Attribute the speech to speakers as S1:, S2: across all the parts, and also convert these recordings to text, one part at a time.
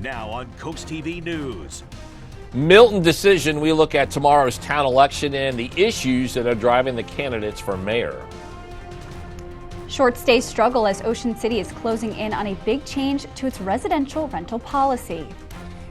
S1: Now on CoastTV News.
S2: Milton decision, we look at tomorrow's town election and the issues that are driving the candidates for mayor.
S3: Short stay struggle as Ocean City is closing in on a big change to its residential rental policy.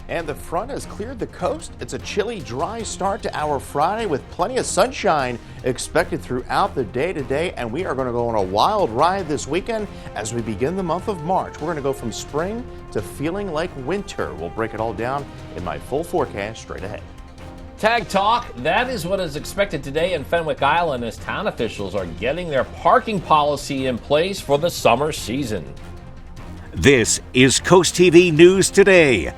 S4: And the front has cleared the coast. It's a chilly, dry start to our Friday with plenty of sunshine expected throughout the day today. And we are going to go on a wild ride this weekend as we begin the month of March. We're going to go from spring to feeling like winter. We'll break it all down in my full forecast straight ahead.
S2: Tag Talk, that is what is expected today in Fenwick Island as town officials are getting their parking policy in place for the summer season.
S1: This is CoastTV News Today.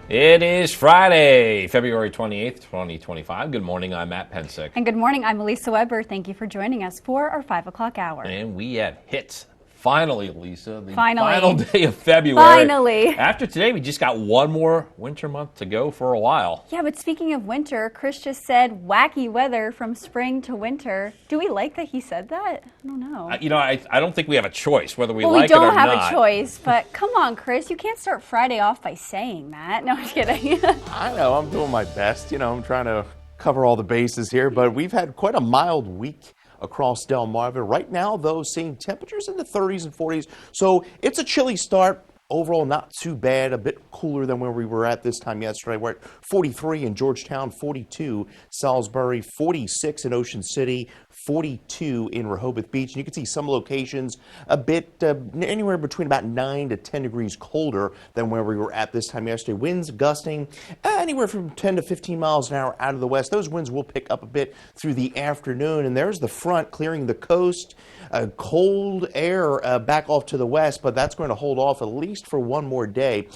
S2: It is Friday, February 28th, 2025. Good morning, I'm Matt Pensick.
S3: And good morning, I'm Elisa Weber. Thank you for joining us for our 5 o'clock hour.
S2: And we have hits. Finally, Lisa, the
S3: Finally.
S2: final day of February.
S3: Finally.
S2: After today, we just got one more winter month to go for a while.
S3: Yeah, but speaking of winter, Chris just said wacky weather from spring to winter. Do we like that he said that? I don't know.
S2: I don't think we have a choice whether we
S3: well,
S2: like it or not.
S3: We don't have a choice, but come on, Chris. You can't start Friday off by saying that. No, I'm kidding.
S4: I know, I'm doing my best. I'm trying to cover all the bases here, but we've had quite a mild week across Delmarva. Right now, though, seeing temperatures in the 30s and 40s. So it's a chilly start. Overall, not too bad. A bit cooler than where we were at this time yesterday. We're at 43 in Georgetown, 42 Salisbury, 46 in Ocean City, 42 in Rehoboth Beach. And you can see some locations a bit anywhere between about 9 to 10 degrees colder than where we were at this time yesterday. Winds gusting anywhere from 10 to 15 miles an hour out of the west. Those winds will pick up a bit through the afternoon. And there's the front clearing the coast. Cold air back off to the west, but that's going to hold off at least for one more day.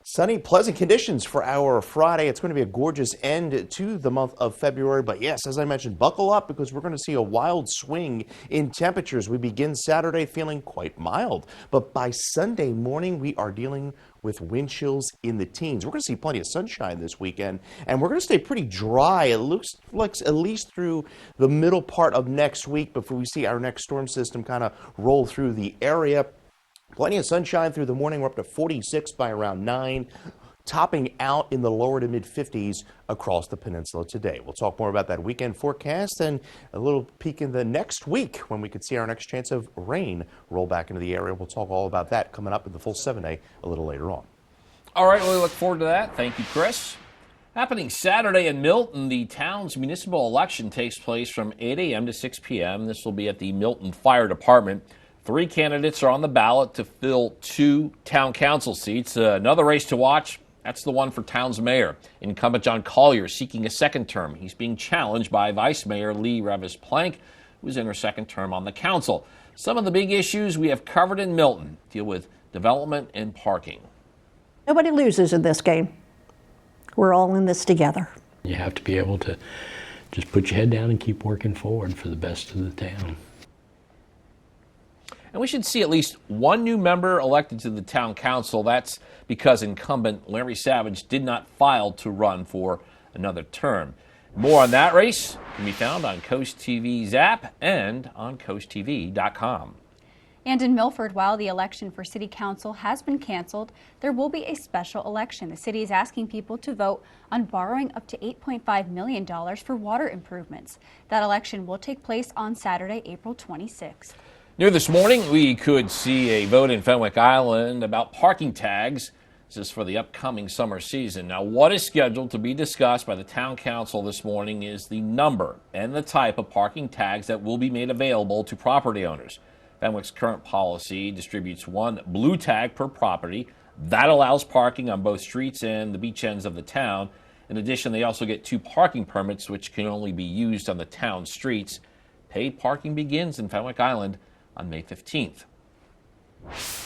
S4: Sunny, pleasant conditions for our Friday. It's going to be a gorgeous end to the month of February. But yes, as I mentioned, buckle up because we're going to see a wild swing in temperatures. We begin Saturday feeling quite mild, but by Sunday morning, we are dealing with wind chills in the teens. We're going to see plenty of sunshine this weekend, and we're going to stay pretty dry. It looks like at least through the middle part of next week before we see our next storm system kind of roll through the area. Plenty of sunshine through the morning. We're up to 46 by around 9, topping out in the lower to mid 50s across the peninsula today. We'll talk more about that weekend forecast and a little peek in the next week when we could see our next chance of rain roll back into the area. We'll talk all about that coming up in the full 7-day a little later on.
S2: All right, well, we look forward to that. Thank you, Chris. Happening Saturday in Milton, the town's municipal election takes place from 8 a.m. to 6 p.m. This will be at the Milton Fire Department. 3 candidates are on the ballot to fill 2 town council seats. Another race to watch, that's the one for town's mayor. Incumbent John Collier seeking a second term. He's being challenged by Vice Mayor Lee Revis-Plank, who's in her second term on the council. Some of the big issues we have covered in Milton deal with development and parking.
S5: Nobody loses in this game. We're all in this together.
S6: You have to be able to just put your head down and keep working forward for the best of the town.
S2: And we should see at least one new member elected to the town council. That's because incumbent Larry Savage did not file to run for another term. More on that race can be found on Coast TV's app and on CoastTV.com.
S3: And in Milford, while the election for city council has been canceled, there will be a special election. The city is asking people to vote on borrowing up to $8.5 million for water improvements. That election will take place on Saturday, April 26th.
S2: New this morning, we could see a vote in Fenwick Island about parking tags. This is for the upcoming summer season. Now, what is scheduled to be discussed by the town council this morning is the number and the type of parking tags that will be made available to property owners. Fenwick's current policy distributes 1 blue tag per property. That allows parking on both streets and the beach ends of the town. In addition, they also get 2 parking permits, which can only be used on the town streets. Paid parking begins in Fenwick Island on May 15th.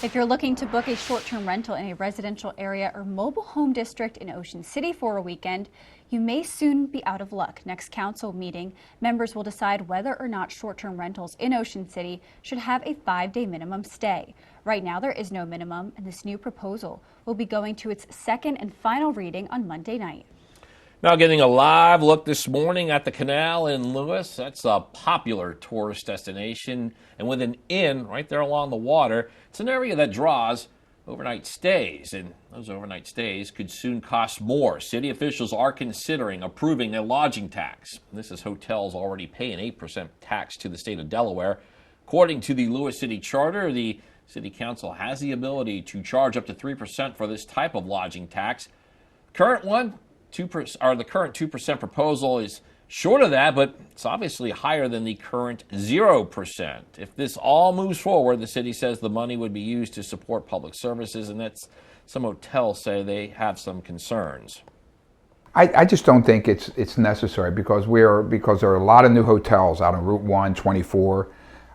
S3: If you're looking to book a short-term rental in a residential area or mobile home district in Ocean City for a weekend, you may soon be out of luck. Next council meeting, members will decide whether or not short-term rentals in Ocean City should have a 5-day minimum stay. Right now, there is no minimum, and this new proposal will be going to its second and final reading on Monday night.
S2: Now getting a live look this morning at the canal in Lewis. That's a popular tourist destination. And with an inn right there along the water, it's an area that draws overnight stays, and those overnight stays could soon cost more. City officials are considering approving a lodging tax. This is hotels already pay an 8% tax to the state of Delaware. According to the Lewis City Charter, the City Council has the ability to charge up to 3% for this type of lodging tax. The current 2% proposal is short of that, but it's obviously higher than the current 0%. If this all moves forward, the city says the money would be used to support public services, and that's some hotels say they have some concerns.
S7: I just don't think it's necessary because there are a lot of new hotels out on Route 1, 24.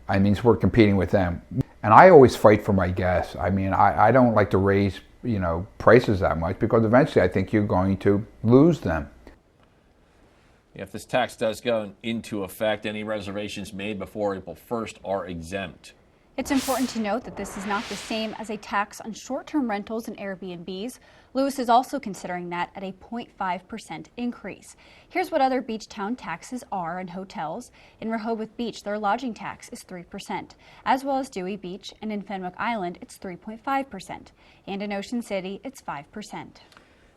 S7: I mean, we're competing with them. And I always fight for my guests. I mean, I don't like to raise, prices that much because eventually I think you're going to lose them.
S2: If this tax does go into effect, any reservations made before April 1st are exempt.
S3: It's important to note that this is not the same as a tax on short-term rentals and Airbnbs. Lewis is also considering that at a 0.5% increase. Here's what other beach town taxes are in hotels. In Rehoboth Beach, their lodging tax is 3%, as well as Dewey Beach, and in Fenwick Island, it's 3.5%, and in Ocean City, it's 5%.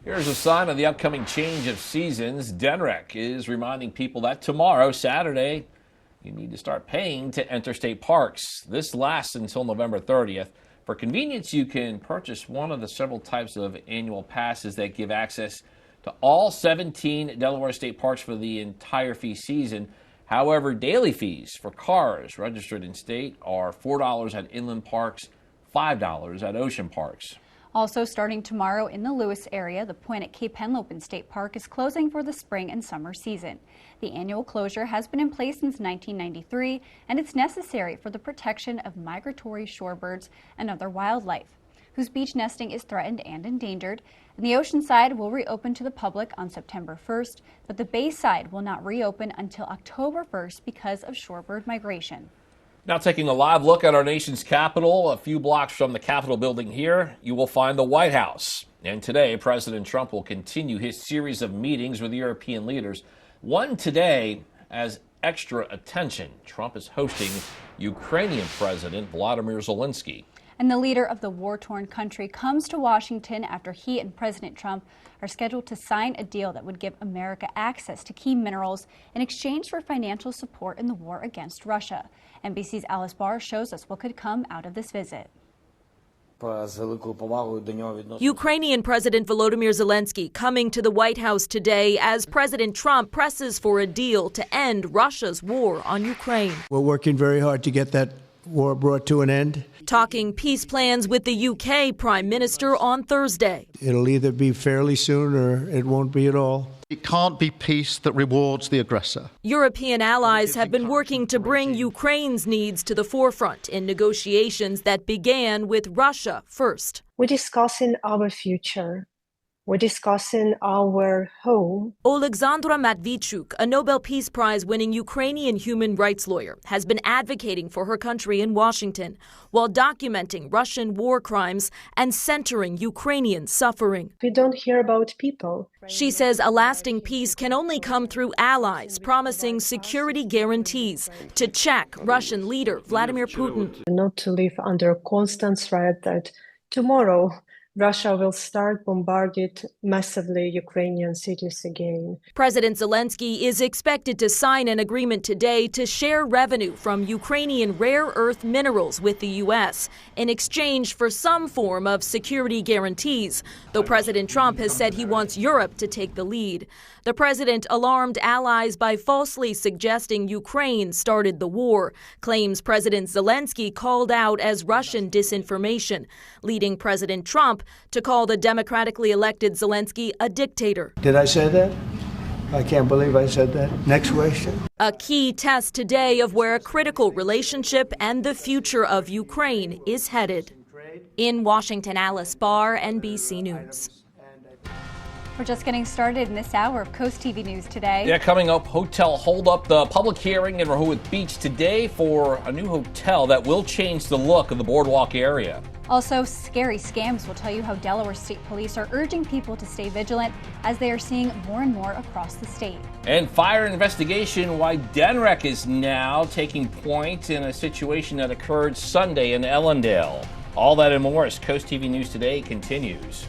S2: Here's a sign of the upcoming change of seasons. DNREC is reminding people that tomorrow, Saturday, you need to start paying to enter state parks. This lasts until November 30th. For convenience, you can purchase one of the several types of annual passes that give access to all 17 Delaware state parks for the entire fee season. However, daily fees for cars registered in state are $4 at inland parks, $5 at ocean parks.
S3: Also starting tomorrow in the Lewis area, the point at Cape Henlopen State Park is closing for the spring and summer season. The annual closure has been in place since 1993, and it's necessary for the protection of migratory shorebirds and other wildlife, whose beach nesting is threatened and endangered. And the ocean side will reopen to the public on September 1st, but the bay side will not reopen until October 1st because of shorebird migration.
S2: Now taking a live look at our nation's capital, a few blocks from the Capitol building here, you will find the White House. And today, President Trump will continue his series of meetings with European leaders. One today as extra attention. Trump is hosting Ukrainian President Volodymyr Zelensky.
S3: And the leader of the war-torn country comes to Washington after he and President Trump are scheduled to sign a deal that would give America access to key minerals in exchange for financial support in the war against Russia. NBC's Alice Barr shows us what could come out of this visit.
S8: Ukrainian President Volodymyr Zelensky coming to the White House today as President Trump presses for a deal to end Russia's war on Ukraine.
S9: We're working very hard to get that war brought to an end.
S8: Talking peace plans with the UK Prime Minister on Thursday.
S9: It'll either be fairly soon or it won't be at all.
S10: It can't be peace that rewards the aggressor.
S8: European allies have been working to bring Ukraine's needs to the forefront in negotiations that began with Russia first.
S11: We're discussing our future. We're discussing our home.
S8: Oleksandra Matvichuk, a Nobel Peace Prize-winning Ukrainian human rights lawyer, has been advocating for her country in Washington while documenting Russian war crimes and centering Ukrainian suffering.
S11: We don't hear about people.
S8: She says a lasting peace can only come through allies promising security guarantees to check Russian leader Vladimir Putin.
S11: Not to live under constant threat that tomorrow Russia will start bombarding massively Ukrainian cities again.
S8: President Zelensky is expected to sign an agreement today to share revenue from Ukrainian rare earth minerals with the U.S. in exchange for some form of security guarantees, though President Trump has said he wants Europe to take the lead. The president alarmed allies by falsely suggesting Ukraine started the war, claims President Zelensky called out as Russian disinformation, leading President Trump to call the democratically elected Zelensky a dictator.
S9: Did I say that? I can't believe I said that. Next question.
S8: A key test today of where a critical relationship and the future of Ukraine is headed. In Washington, Alice Barr, NBC News.
S3: We're just getting started in this hour of Coast TV News today.
S2: Yeah, coming up, hotel hold up, the public hearing in Rehoboth Beach today for a new hotel that will change the look of the boardwalk area.
S3: Also, scary scams will tell you how Delaware State Police are urging people to stay vigilant as they are seeing more and more across the state.
S2: And fire investigation why DNREC is now taking point in a situation that occurred Sunday in Ellendale. All that and more as Coast TV News Today continues.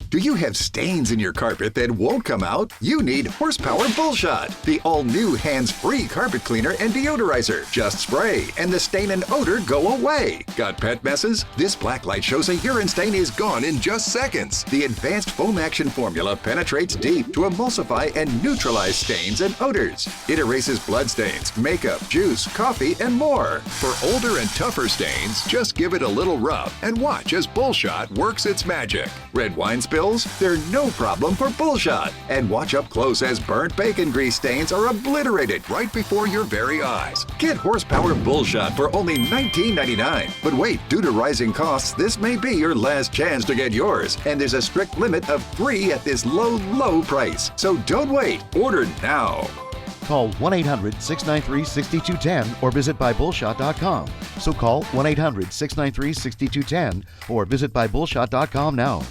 S12: Do you have stains in your carpet that won't come out? You need Horsepower Bullshot, the all-new hands-free carpet cleaner and deodorizer. Just spray, and the stain and odor go away. Got pet messes? This black light shows a urine stain is gone in just seconds. The advanced foam action formula penetrates deep to emulsify and neutralize stains and odors. It erases blood stains, makeup, juice, coffee, and more. For older and tougher stains, just give it a little rub and watch as Bullshot works its magic. Red wine spills? They're no problem for Bullshot. And watch up close as burnt bacon grease stains are obliterated right before your very eyes. Get Horsepower Bullshot for only $19.99. But wait, due to rising costs, this may be your last chance to get yours. And there's a strict limit of 3 at this low, low price. So don't wait. Order now.
S13: Call 1-800-693-6210 or visit buybullshot.com. So call 1-800-693-6210 or visit buybullshot.com now.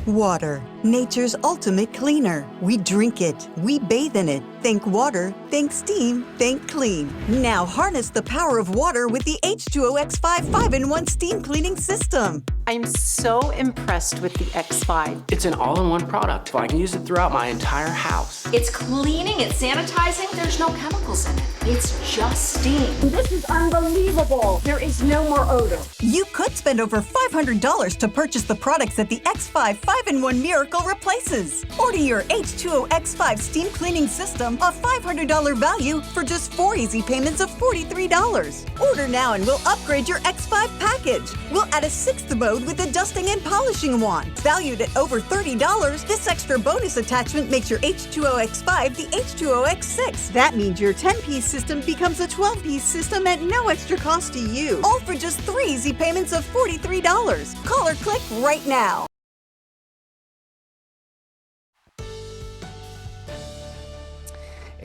S14: Water, nature's ultimate cleaner. We drink it, we bathe in it. Think water, think steam, think clean. Now harness the power of water with the H2O X5 5-in-1 steam cleaning system.
S15: I'm so impressed with the X5. It's an all-in-one product. I can use it throughout my entire house.
S16: It's cleaning, it's sanitizing. There's no chemicals in it. It's just steam.
S14: This is unbelievable. There is no more odor. You could spend over $500 to purchase the products that the X5 5-in-1 Miracle replaces. Order your H2O X5 steam cleaning system, a $500 value, for just 4 easy payments of $43. Order now and we'll upgrade your X5 package. We'll add a 6th mode with a dusting and polishing wand. Valued at over $30, this extra bonus attachment makes your H2O X5 the H2O X6. That means your 10-piece system becomes a 12-piece system at no extra cost to you. All for just 3 easy payments of $43. Call or click right now.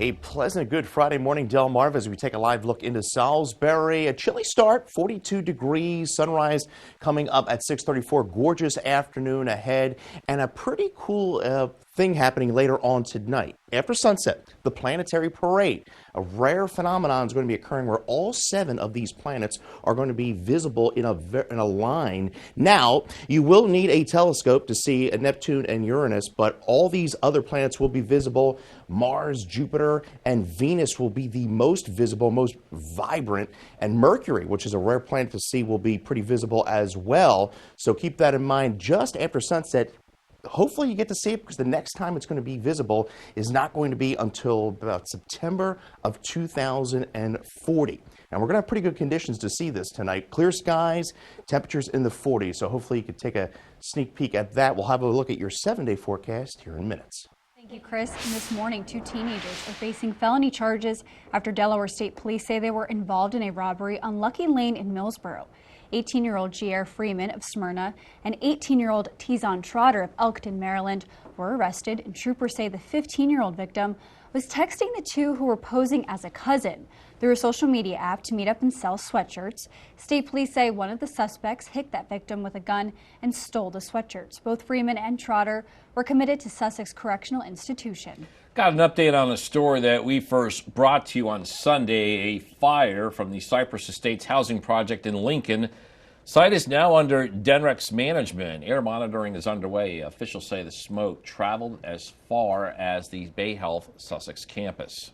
S4: A pleasant good Friday morning, Delmarva, as we take a live look into Salisbury. A chilly start, 42 degrees, sunrise coming up at 6:34. Gorgeous afternoon ahead, and a pretty cool thing happening later on tonight. After sunset, the planetary parade. A rare phenomenon is going to be occurring where all 7 of these planets are going to be visible in a line. Now, you will need a telescope to see Neptune and Uranus, but all these other planets will be visible. Mars, Jupiter, and Venus will be the most visible, most vibrant, and Mercury, which is a rare planet to see, will be pretty visible as well. So keep that in mind. Just after sunset, hopefully you get to see it, because the next time it's going to be visible is not going to be until about September of 2040. And we're going to have pretty good conditions to see this tonight. Clear skies, temperatures in the 40s. So hopefully you can take a sneak peek at that. We'll have a look at your 7-day forecast here in minutes.
S3: Thank you, Chris. And this morning, 2 teenagers are facing felony charges after Delaware State Police say they were involved in a robbery on Lucky Lane in Millsboro. 18-year-old J.R. Freeman of Smyrna and 18-year-old Tizon Trotter of Elkton, Maryland were arrested, and troopers say the 15-year-old victim was texting the two who were posing as a cousin through a social media app to meet up and sell sweatshirts. State police say one of the suspects hit that victim with a gun and stole the sweatshirts. Both Freeman and Trotter were committed to Sussex Correctional Institution.
S2: Got an update on a story that we first brought to you on Sunday. A fire from the Cypress Estates housing project in Lincoln. Site is now under DENREC's management. Air monitoring is underway. Officials say the smoke traveled as far as the Bay Health Sussex campus.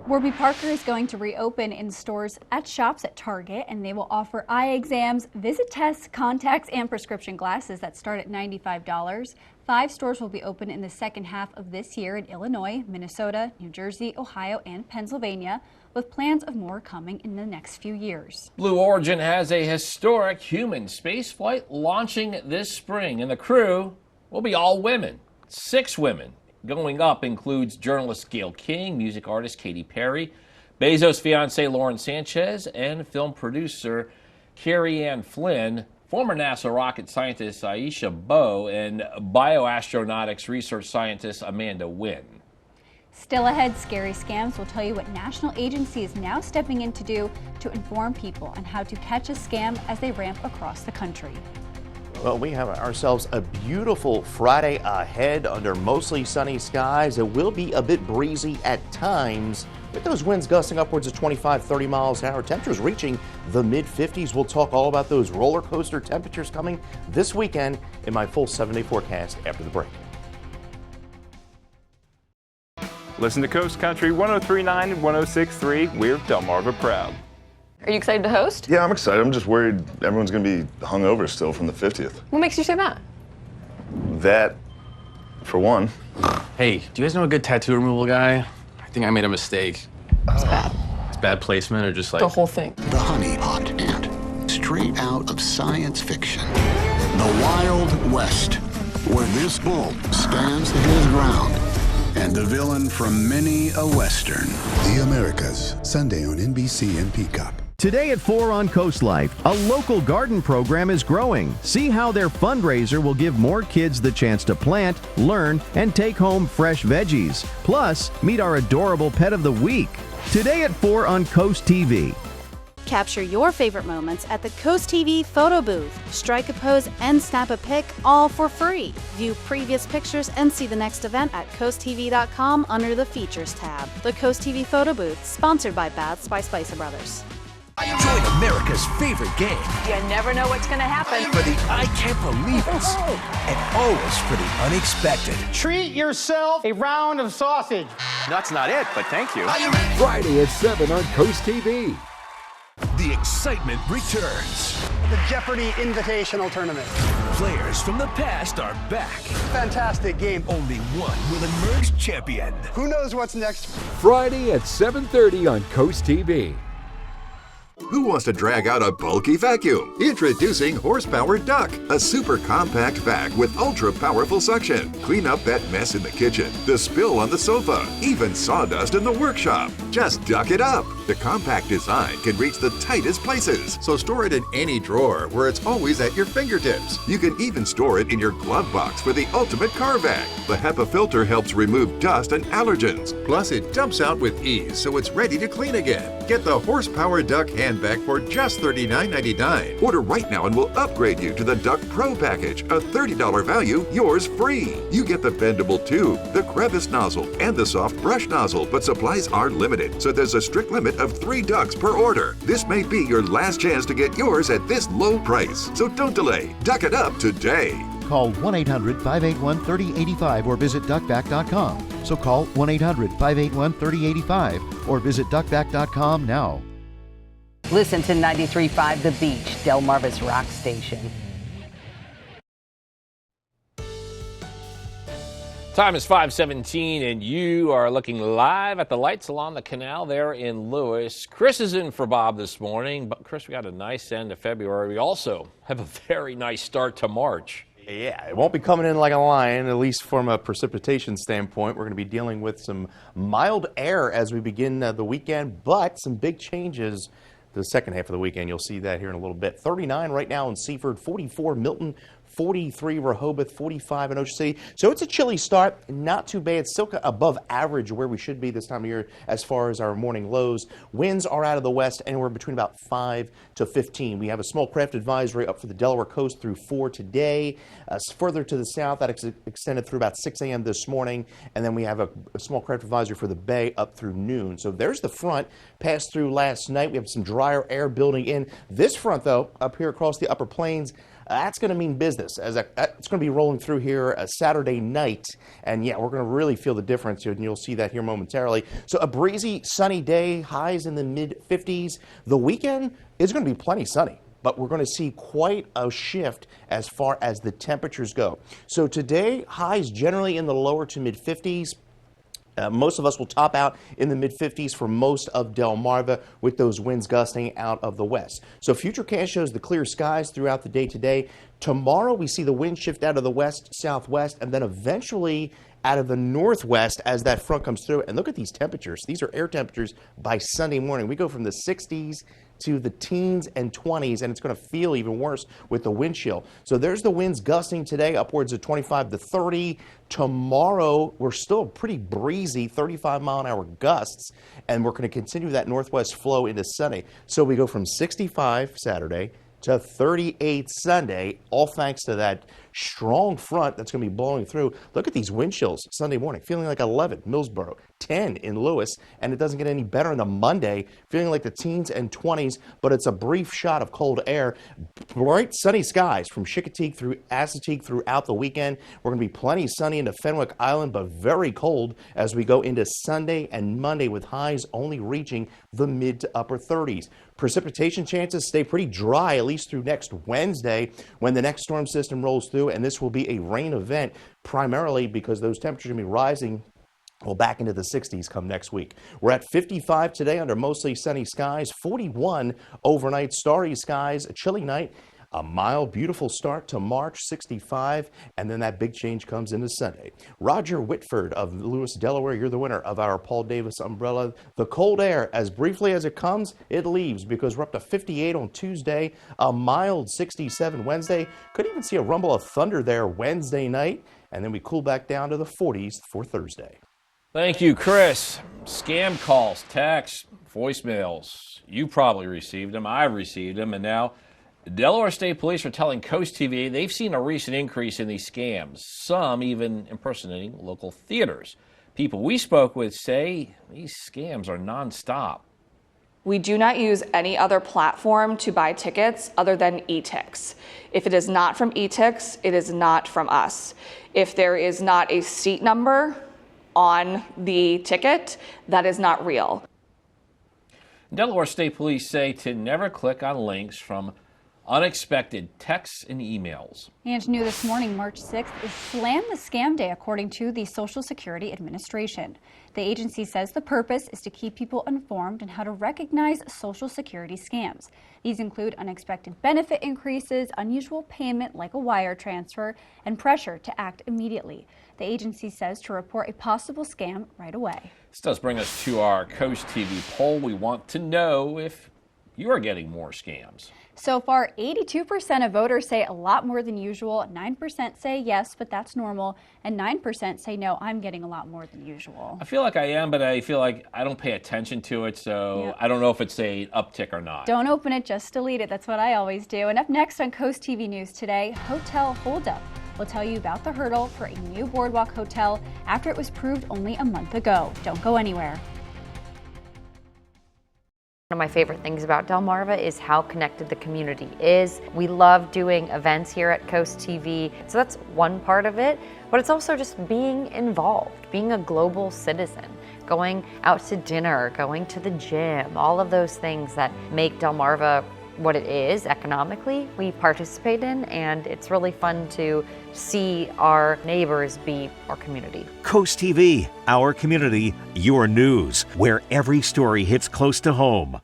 S3: Warby Parker is going to reopen in stores at shops at Target, and they will offer eye exams, visit tests, contacts, and prescription glasses that start at $95. 5 stores will be open in the second half of this year in Illinois, Minnesota, New Jersey, Ohio, and Pennsylvania, with plans of more coming in the next few years.
S2: Blue Origin has a historic human spaceflight launching this spring, and the crew will be all women. 6 women. Going up includes journalist Gayle King, music artist Katy Perry, Bezos' fiancée Lauren Sanchez, and film producer Carrie Ann Flynn, former NASA rocket scientist Aisha Bowe, and bioastronautics research scientist Amanda Wynn.
S3: Still ahead, Scary Scams will tell you what national agency is now stepping in to do to inform people on how to catch a scam as they ramp across the country.
S4: Well, we have ourselves a beautiful Friday ahead under mostly sunny skies. It will be a bit breezy at times, with those winds gusting upwards of 25, 30 miles an hour. Temperatures reaching the mid-50s. We'll talk all about those roller coaster temperatures coming this weekend in my full 7-day forecast after the break.
S17: Listen to Coast Country 103.9 and 106.3. We're Delmarva proud.
S18: Are you excited to host?
S19: Yeah, I'm excited. I'm just worried everyone's going to be hungover still from the 50th.
S18: What makes you say that?
S19: That, for one.
S20: Hey, do you guys know a good tattoo removal guy? I think I made a mistake.
S18: It's bad.
S20: It's bad placement or just like...
S18: The whole thing.
S21: The honey pot ant, straight out of science fiction. The Wild West, where this bull stands his ground. And the villain from many a Western.
S22: The Americas, Sunday on NBC and Peacock.
S23: Today at 4 on Coast Life, a local garden program is growing. See how their fundraiser will give more kids the chance to plant, learn, and take home fresh veggies. Plus, meet our adorable pet of the week. Today at 4 on Coast TV.
S24: Capture your favorite moments at the CoastTV photo booth. Strike a pose and snap a pic, all for free. View previous pictures and see the next event at coasttv.com under the Features tab. The CoastTV photo booth, sponsored by Baths by Spicer Brothers.
S25: Join America's favorite game.
S18: You never know what's going to happen.
S25: For the I can't believe it. And always for the unexpected.
S26: Treat yourself a round of sausage.
S17: That's not it, but thank you.
S27: Friday at 7 on Coast TV.
S25: The excitement returns.
S26: The Jeopardy Invitational Tournament.
S25: Players from the past are back.
S26: Fantastic game.
S25: Only one will emerge champion.
S26: Who knows what's next?
S27: Friday at 7:30 on Coast TV.
S12: Who wants to drag out a bulky vacuum? Introducing Horsepower Duck, a super compact vac with ultra powerful suction. Clean up that mess in the kitchen, the spill on the sofa, even sawdust in the workshop. Just duck it up. The compact design can reach the tightest places, so store it in any drawer where it's always at your fingertips. You can even store it in your glove box for the ultimate car vac. The HEPA filter helps remove dust and allergens. Plus, it dumps out with ease, so it's ready to clean again. Get the Horsepower Duck handbag for just $39.99. Order right now and we'll upgrade you to the Duck Pro package, a $30 value, yours free. You get the bendable tube, the crevice nozzle, and the soft brush nozzle, but supplies are limited, so there's a strict limit of 3 ducks per order. This may be your last chance to get yours at this low price, so don't delay. Duck it up today.
S13: Call 1-800-581-3085 or visit duckback.com. So call 1-800-581-3085 or visit duckback.com now.
S28: Listen to 93.5 The Beach, Delmarva's rock station.
S2: Time is 5:17, and you are looking live at the lights along the canal there in Lewis. Chris is in for Bob this morning, but Chris, we got a nice end of February. We also have a very nice start to March.
S4: Yeah, it won't be coming in like a lion, at least from a precipitation standpoint. We're going to be dealing with some mild air as we begin the weekend, but some big changes the second half of the weekend. You'll see that here in a little bit. 39 right now in Seaford, 44 Milton, 43 Rehoboth, 45 in Ocean City. So it's a chilly start, not too bad. It's still above average where we should be this time of year as far as our morning lows. Winds are out of the west, anywhere between about 5 to 15. We have a small craft advisory up for the Delaware coast through 4 today. Further to the south, that extended through about 6 a.m. this morning. And then we have a small craft advisory for the bay up through noon. So there's the front. Passed through last night. We have some drier air building in. This front, though, up here across the upper plains, that's going to mean business, as it's going to be rolling through here Saturday night. And yeah, we're going to really feel the difference, and you'll see that here momentarily. So a breezy, sunny day, highs in the mid-50s. The weekend is going to be plenty sunny, but we're going to see quite a shift as far as the temperatures go. So today, highs generally in the lower to mid-50s. Most of us will top out in the mid-50s for most of Delmarva with those winds gusting out of the west. So Futurecast shows the clear skies throughout the day today. Tomorrow we see the wind shift out of the west, southwest, and then eventually out of the northwest as that front comes through. And look at these temperatures. These are air temperatures by Sunday morning. We go from the 60s to the teens and 20s, and it's going to feel even worse with the wind chill. So there's the winds gusting today, upwards of 25 to 30. Tomorrow, we're still pretty breezy, 35-mile-an-hour gusts, and we're going to continue that northwest flow into Sunday. So we go from 65 Saturday to 38 Sunday, all thanks to that strong front that's going to be blowing through. Look at these wind chills Sunday morning, feeling like 11, Millsboro, 10 in Lewis, and it doesn't get any better into Monday, feeling like the teens and 20s, but it's a brief shot of cold air. Bright sunny skies from Chincoteague through Assateague throughout the weekend. We're going to be plenty sunny into Fenwick Island, but very cold as we go into Sunday and Monday, with highs only reaching the mid to upper 30s. Precipitation chances stay pretty dry at least through next Wednesday when the next storm system rolls through, and this will be a rain event primarily because those temperatures are going to be rising back into the 60s come next week. We're at 55 today under mostly sunny skies, 41 overnight starry skies, a chilly night. A mild, beautiful start to March, 65, and then that big change comes into Sunday. Roger Whitford of Lewis, Delaware, you're the winner of our Paul Davis umbrella. The cold air, as briefly as it comes, it leaves because we're up to 58 on Tuesday, a mild 67 Wednesday. Could even see a rumble of thunder there Wednesday night, and then we cool back down to the 40s for Thursday.
S2: Thank you, Chris. Scam calls, texts, voicemails. You probably received them. I received them, and now Delaware State Police are telling CoastTV they've seen a recent increase in these scams, some even impersonating local theaters. People we spoke with say these scams are nonstop.
S1: We do not use any other platform to buy tickets other than eTix. If it is not from eTix, it is not from us. If there is not a seat number on the ticket, that is not real.
S2: Delaware State Police say to never click on links from unexpected texts and emails.
S3: And new this morning, March 6th, is Slam the Scam Day, according to the Social Security Administration. The agency says the purpose is to keep people informed on how to recognize Social Security scams. These include unexpected benefit increases, unusual payment like a wire transfer, and pressure to act immediately. The agency says to report a possible scam right away.
S2: This does bring us to our CoastTV poll. We want to know if you are getting more scams.
S3: So far, 82% of voters say a lot more than usual, 9% say yes, but that's normal, and 9% say no, I'm getting a lot more than usual.
S2: I feel like I am, but I feel like I don't pay attention to it, so I don't know if it's an uptick or not.
S3: Don't open it, just delete it. That's what I always do. And up next on CoastTV News today, hotel holdup. We'll tell you about the hurdle for a new boardwalk hotel after it was proved only a month ago. Don't go anywhere.
S5: One of my favorite things about Delmarva is how connected the community is. We love doing events here at CoastTV, so that's one part of it, but it's also just being involved, being a global citizen, going out to dinner, going to the gym, all of those things that make Delmarva what it is economically, we participate in, and it's really fun to see our neighbors be our community.
S6: CoastTV, our community, your news, where every story hits close to home.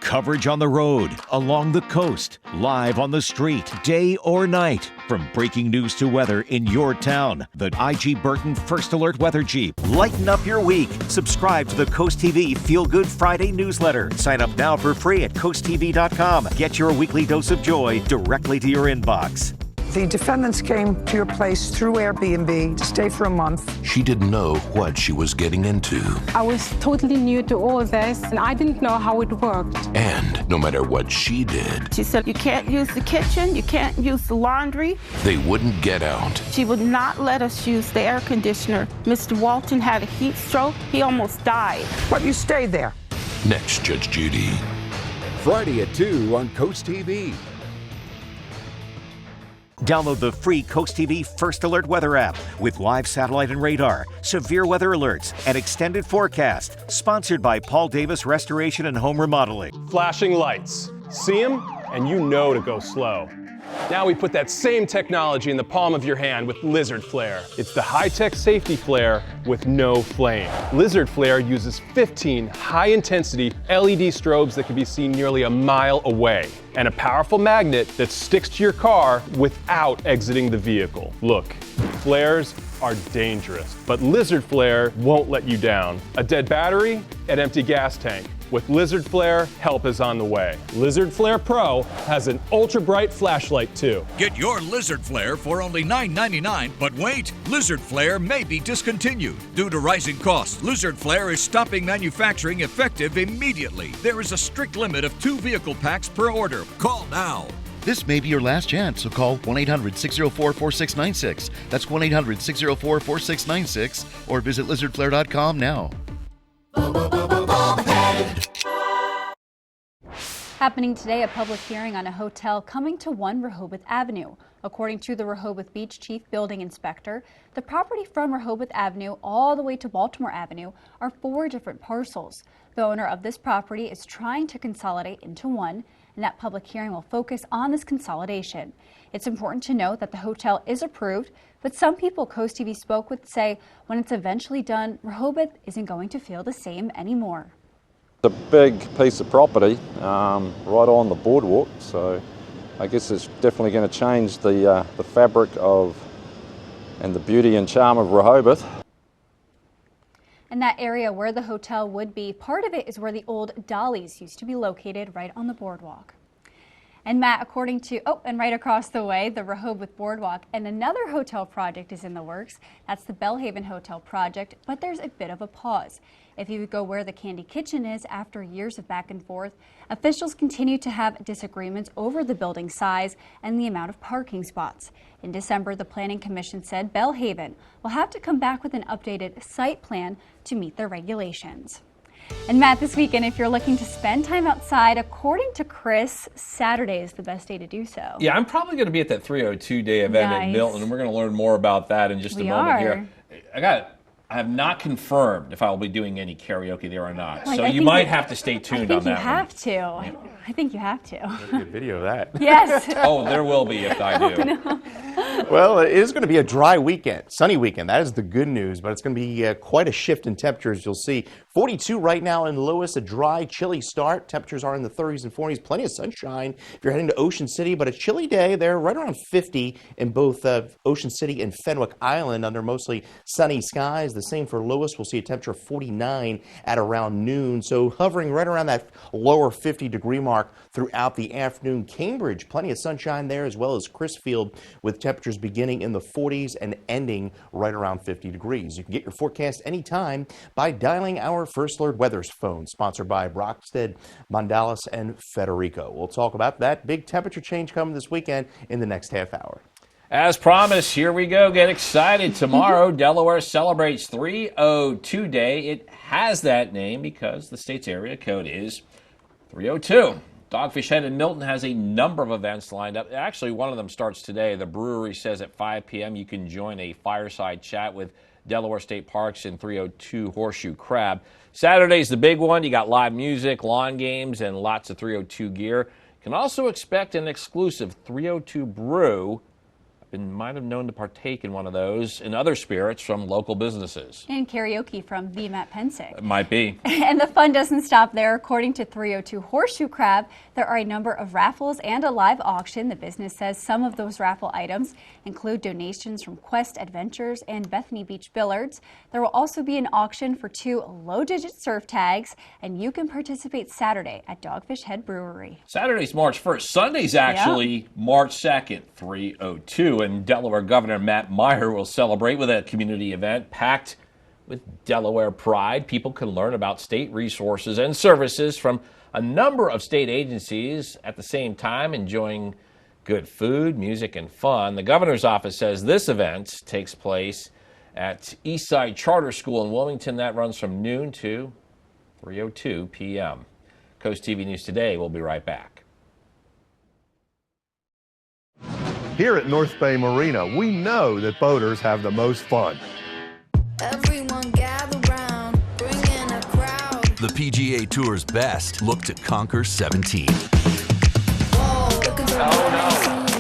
S6: Coverage on the road, along the coast, live on the street, day or night. From breaking news to weather in your town, the IG Burton First Alert Weather Jeep. Lighten up your week. Subscribe to the CoastTV Feel Good Friday newsletter. Sign up now for free at CoastTV.com. Get your weekly dose of joy directly to your inbox.
S7: The defendants came to your place through Airbnb to stay for a month.
S8: She didn't know what she was getting into.
S9: I was totally new to all of this, and I didn't know how it worked.
S8: And no matter what she did,
S9: she said, you can't use the kitchen, you can't use the laundry.
S8: They wouldn't get out.
S9: She would not let us use the air conditioner. Mr. Walton had a heat stroke. He almost died.
S7: But you stayed there.
S8: Next, Judge Judy.
S27: Friday at 2 on CoastTV.
S6: Download the free CoastTV First Alert weather app with live satellite and radar, severe weather alerts, and extended forecast. Sponsored by Paul Davis Restoration and Home Remodeling.
S10: Flashing lights. See them, and you know to go slow. Now we put that same technology in the palm of your hand with Lizard Flare. It's the high-tech safety flare with no flame. Lizard Flare uses 15 high-intensity LED strobes that can be seen nearly a mile away, and a powerful magnet that sticks to your car without exiting the vehicle. Look, flares are dangerous, but Lizard Flare won't let you down. A dead battery, an empty gas tank. With Lizard Flare, help is on the way. Lizard Flare Pro has an ultra bright flashlight too.
S11: Get your Lizard Flare for only $9.99, but wait, Lizard Flare may be discontinued. Due to rising costs, Lizard Flare is stopping manufacturing effective immediately. There is a strict limit of 2 vehicle packs per order. Call now.
S13: This may be your last chance, so call 1-800-604-4696. That's 1-800-604-4696 or visit lizardflare.com now.
S3: Happening today, a public hearing on a hotel coming to 1 Rehoboth Avenue. According to the Rehoboth Beach Chief Building Inspector, the property from Rehoboth Avenue all the way to Baltimore Avenue are 4 different parcels. The owner of this property is trying to consolidate into one, and that public hearing will focus on this consolidation. It's important to note that the hotel is approved, but some people CoastTV spoke with say when it's eventually done, Rehoboth isn't going to feel the same anymore.
S14: It's a big piece of property right on the boardwalk, so I guess it's definitely going to change the fabric of and the beauty and charm of Rehoboth.
S3: And that area where the hotel would be, part of it is where the old Dolly's used to be located, right on the boardwalk. And Matt, according to, and right across the way, the Rehoboth Boardwalk, and another hotel project is in the works. That's the Bellhaven Hotel project, but there's a bit of a pause. If you go where the Candy Kitchen is, after years of back and forth, officials continue to have disagreements over the building size and the amount of parking spots. In December, the Planning Commission said Bellhaven will have to come back with an updated site plan to meet their regulations. And Matt, this weekend, if you're looking to spend time outside, according to Chris, Saturday is the best day to do so.
S2: Yeah, I'm probably going to be at that 302 day event in Milton, and we're going to learn more about that in just a moment here. I have not confirmed if I will be doing any karaoke there or not. So you might have to stay tuned on that one.
S3: I think you have to. I think you have to.
S4: There's a good video of that.
S3: Yes.
S2: Oh, there will be if I do.
S3: No.
S4: Well, it is going to be a dry weekend, sunny weekend. That is the good news, but it's going to be quite a shift in temperatures. You'll see 42 right now in Lewis, a dry, chilly start. Temperatures are in the 30s and 40s. Plenty of sunshine if you're heading to Ocean City, but a chilly day there, right around 50 in both Ocean City and Fenwick Island under mostly sunny skies. The same for Lewis. We'll see a temperature of 49 at around noon. So hovering right around that lower 50-degree mark throughout the afternoon. Cambridge, plenty of sunshine there, as well as Crisfield, with temperatures beginning in the 40s and ending right around 50 degrees. You can get your forecast anytime by dialing our First Alert Weather's phone, sponsored by Brockstead, Mondalis, and Federico. We'll talk about that big temperature change coming this weekend in the next half hour.
S2: As promised, here we go. Get excited. Tomorrow, Delaware celebrates 302 Day. It has that name because the state's area code is 302. Dogfish Head in Milton has a number of events lined up. Actually, one of them starts today. The brewery says at 5 p.m. you can join a fireside chat with Delaware State Parks and 302 Horseshoe Crab. Saturday's the big one. You got live music, lawn games, and lots of 302 gear. You can also expect an exclusive 302 brew. Might have known to partake in one of those and other spirits from local businesses.
S3: And karaoke from the Matt Pensick.
S2: It might be.
S3: And the fun doesn't stop there. According to 302 Horseshoe Crab, there are a number of raffles and a live auction. The business says some of those raffle items include donations from Quest Adventures and Bethany Beach Billards. There will also be an auction for 2 low-digit surf tags, and you can participate Saturday at Dogfish Head Brewery.
S2: Saturday's March 1st. Sunday's actually March 2nd, 302. And Delaware Governor Matt Meyer will celebrate with a community event packed with Delaware pride. People can learn about state resources and services from a number of state agencies at the same time, enjoying good food, music, and fun. The governor's office says this event takes place at Eastside Charter School in Wilmington. That runs from noon to 3:02 p.m. CoastTV News Today. We'll be right back.
S15: Here at North Bay Marina, we know that boaters have the most fun.
S16: Everyone gather round, bring in a crowd.
S8: The PGA Tour's best look to conquer 17.
S16: Whoa, look at the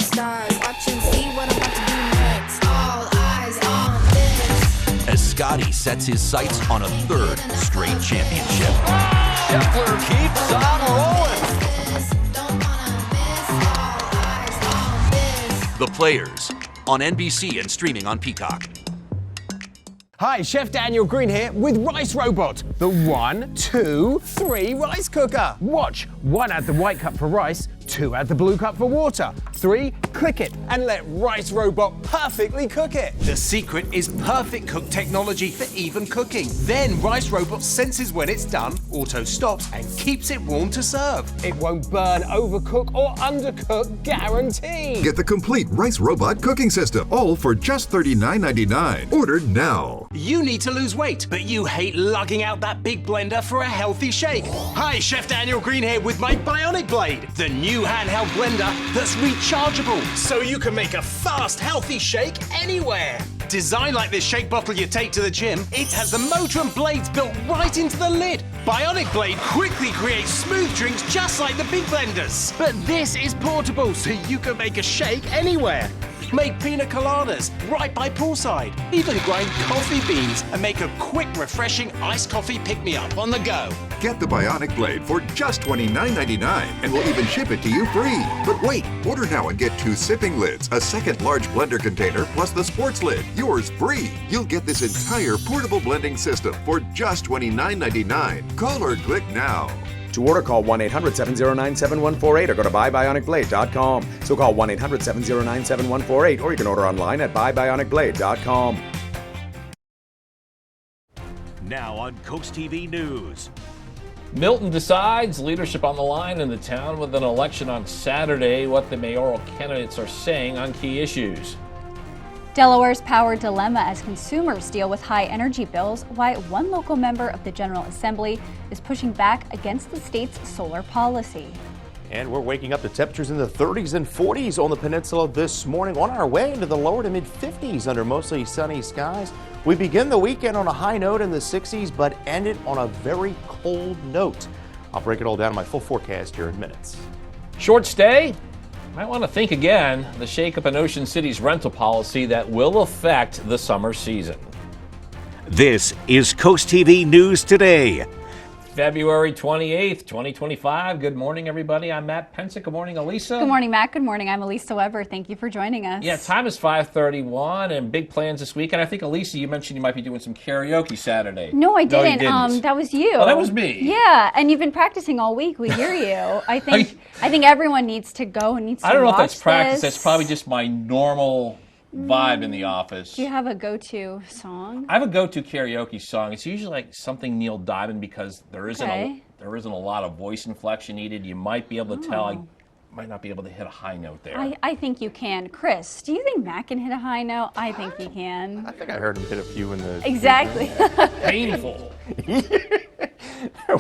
S16: stars, watch and see what I'm about to do next. All eyes on this.
S8: As Scotty sets his sights on a 3rd straight championship. Scheffler keeps on rolling. The Players on NBC and streaming on Peacock.
S17: Hi, Chef Daniel Green here with Rice Robot, the 1, 2, 3 rice cooker. Watch, 1 add the white cup for rice, 2 add the blue cup for water, 3 click it and let Rice Robot perfectly cook it.
S18: The secret is perfect cook technology for even cooking. Then Rice Robot senses when it's done, auto stops and keeps it warm to serve.
S17: It won't burn, overcook or undercook, guaranteed.
S12: Get the complete Rice Robot cooking system, all for just $39.99. Order now.
S18: You need to lose weight, but you hate lugging out that big blender for a healthy shake. Hi, Chef Daniel Green here with my Bionic Blade, the new handheld blender that's rechargeable, so you can make a fast, healthy shake anywhere. Designed like this shake bottle you take to the gym, it has the motor and blades built right into the lid. Bionic Blade quickly creates smooth drinks just like the big blenders. But this is portable, so you can make a shake anywhere. Make pina coladas right by poolside. Even grind coffee beans and make a quick, refreshing iced coffee pick-me-up on the go.
S12: Get the Bionic Blade for just $29.99 and we'll even ship it to you free. But wait, order now and get 2 sipping lids, a second large blender container, plus the sports lid. Yours free. You'll get this entire portable blending system for just $29.99. Call or click now.
S19: To order, call 1-800-709-7148 or go to buybionicblade.com. So call 1-800-709-7148 or you can order online at buybionicblade.com.
S6: Now on Coast TV News.
S2: Milton decides, leadership on the line in the town with an election on Saturday, what the mayoral candidates are saying on key issues.
S3: Delaware's power dilemma as consumers deal with high energy bills, why one local member of the General Assembly is pushing back against the state's solar policy.
S4: And we're waking up to temperatures in the 30s and 40s on the peninsula this morning, on our way into the lower to mid 50s under mostly sunny skies. We begin the weekend on a high note in the 60s, but end it on a very cold note. I'll break it all down in my full forecast here in minutes.
S2: Short stay? Might want to think again. The shakeup in Ocean City's rental policy that will affect the summer season.
S6: This is Coast TV News Today.
S2: February 28th, 2025. Good morning, everybody. I'm Matt Pensick. Good morning, Elisa.
S3: Good morning, Matt. Good morning. I'm Elisa Weber. Thank you for joining us.
S2: Yeah, time is 5:31 and big plans this weekend. I think, Elisa, you mentioned you might be doing some karaoke Saturday.
S3: No, I didn't.
S2: No, you didn't.
S3: That was you.
S2: Oh, that was me.
S3: Yeah, and you've been practicing all week. We hear you. I think everyone needs to go and needs to watch this.
S2: I don't know if that's practice. That's probably just my normal vibe in the office.
S3: Do you have a go-to song?
S2: I have a go-to karaoke song. It's usually like something Neil Diamond because there isn't a lot of voice inflection needed. You might be able to tell. I might not be able to hit a high note there.
S3: I think you can. Chris, do you think Matt can hit a high note? I think he can.
S4: I think I heard him hit a few in the...
S3: Exactly.
S2: Painful.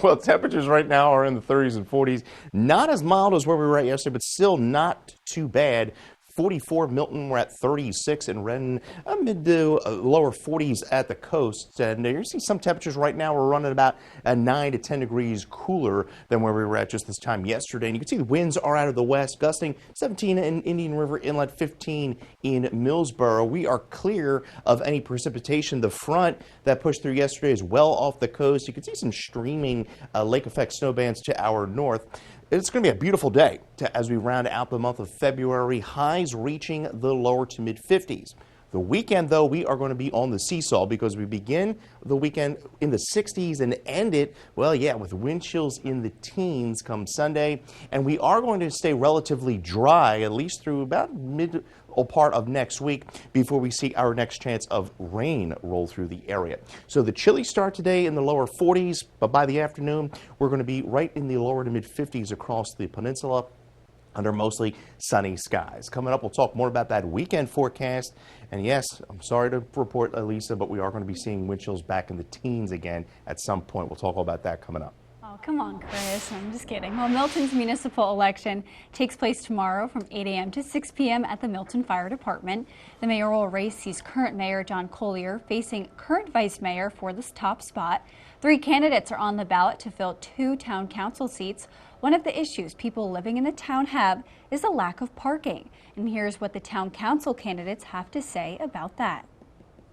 S4: Well, temperatures right now are in the 30s and 40s. Not as mild as where we were at yesterday, but still not too bad. 44 Milton, we're at 36 in Renton, mid to lower 40s at the coast. And you're seeing some temperatures right now. We're running about 9 to 10 degrees cooler than where we were at just this time yesterday. And you can see the winds are out of the west, gusting 17 in Indian River Inlet, 15 in Millsboro. We are clear of any precipitation. The front that pushed through yesterday is well off the coast. You can see some streaming lake effect snow bands to our north. It's going to be a beautiful day as we round out the month of February, highs reaching the lower to mid 50s. The weekend, though, we are going to be on the seesaw because we begin the weekend in the 60s and end it, well, yeah, with wind chills in the teens come Sunday. And we are going to stay relatively dry, at least through about mid or part of next week before we see our next chance of rain roll through the area. So the chilly start today in the lower 40s, but by the afternoon, we're going to be right in the lower to mid 50s across the peninsula under mostly sunny skies. Coming up, we'll talk more about that weekend forecast. And yes, I'm sorry to report, Elisa, but we are going to be seeing wind chills back in the teens again at some point. We'll talk all about that coming up.
S3: Oh, come on, Chris. I'm just kidding. Well, Milton's municipal election takes place tomorrow from 8 a.m. to 6 p.m. at the Milton Fire Department. The mayoral race sees current Mayor John Collier facing current Vice Mayor for this top spot. 3 candidates are on the ballot to fill 2 town council seats. One of the issues people living in the town have is a lack of parking. And here's what the town council candidates have to say about that.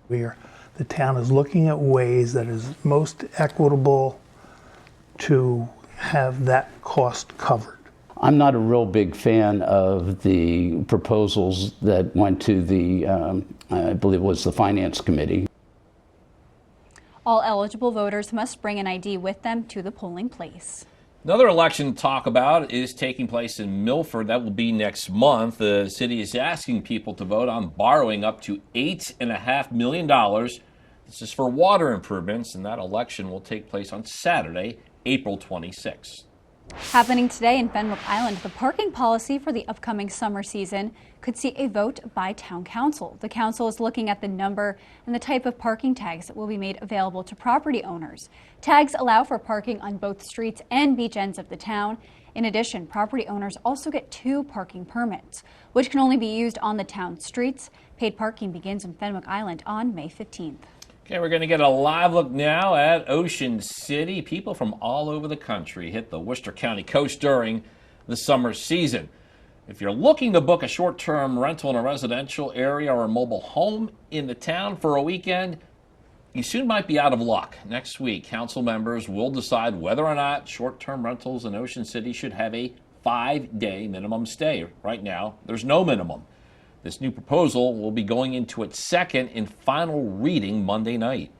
S20: The town is looking at ways that is most equitable to have that cost covered.
S21: I'm not a real big fan of the proposals that went to the, I believe it was the Finance Committee.
S3: All eligible voters must bring an ID with them to the polling place.
S2: Another election to talk about is taking place in Milford. That will be next month. The city is asking people to vote on borrowing up to $8.5 million. This is for water improvements, and that election will take place on Saturday, April 26th.
S3: Happening today in Fenwick Island, the parking policy for the upcoming summer season could see a vote by town council. The council is looking at the number and the type of parking tags that will be made available to property owners. Tags allow for parking on both streets and beach ends of the town. In addition, property owners also get 2 parking permits, which can only be used on the town streets. Paid parking begins in Fenwick Island on May 15th.
S2: Okay, we're going to get a live look now at Ocean City. People from all over the country hit the Worcester County coast during the summer season. If you're looking to book a short-term rental in a residential area or a mobile home in the town for a weekend, you soon might be out of luck. Next week, council members will decide whether or not short-term rentals in Ocean City should have a 5-day minimum stay. Right now, there's no minimum. This new proposal will be going into its second and final reading Monday night.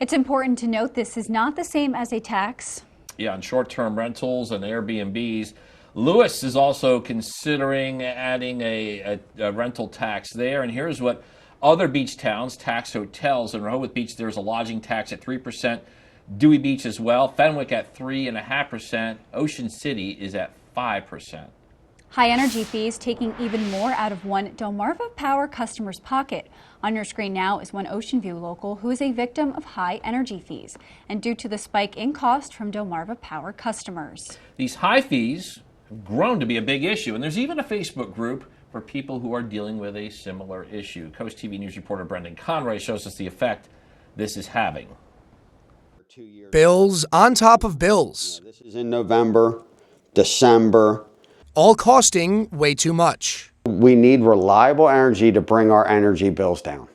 S3: It's important to note this is not the same as a tax.
S2: Yeah, on short-term rentals and Airbnbs. Lewis is also considering adding a rental tax there. And here's what other beach towns tax hotels. In Rehoboth Beach, there's a lodging tax at 3%. Dewey Beach as well. Fenwick at 3.5%. Ocean City is at 5%.
S3: High energy fees taking even more out of one Delmarva Power customer's pocket. On your screen now is one Ocean View local who is a victim of high energy fees and due to the spike in cost from Delmarva Power customers.
S2: These high fees have grown to be a big issue, and there's even a Facebook group for people who are dealing with a similar issue. CoastTV News reporter Brendan Conroy shows us the effect this is having.
S1: Bills on top of bills.
S5: This is in November, December.
S1: All costing way too much.
S5: We need reliable energy to bring our energy bills down.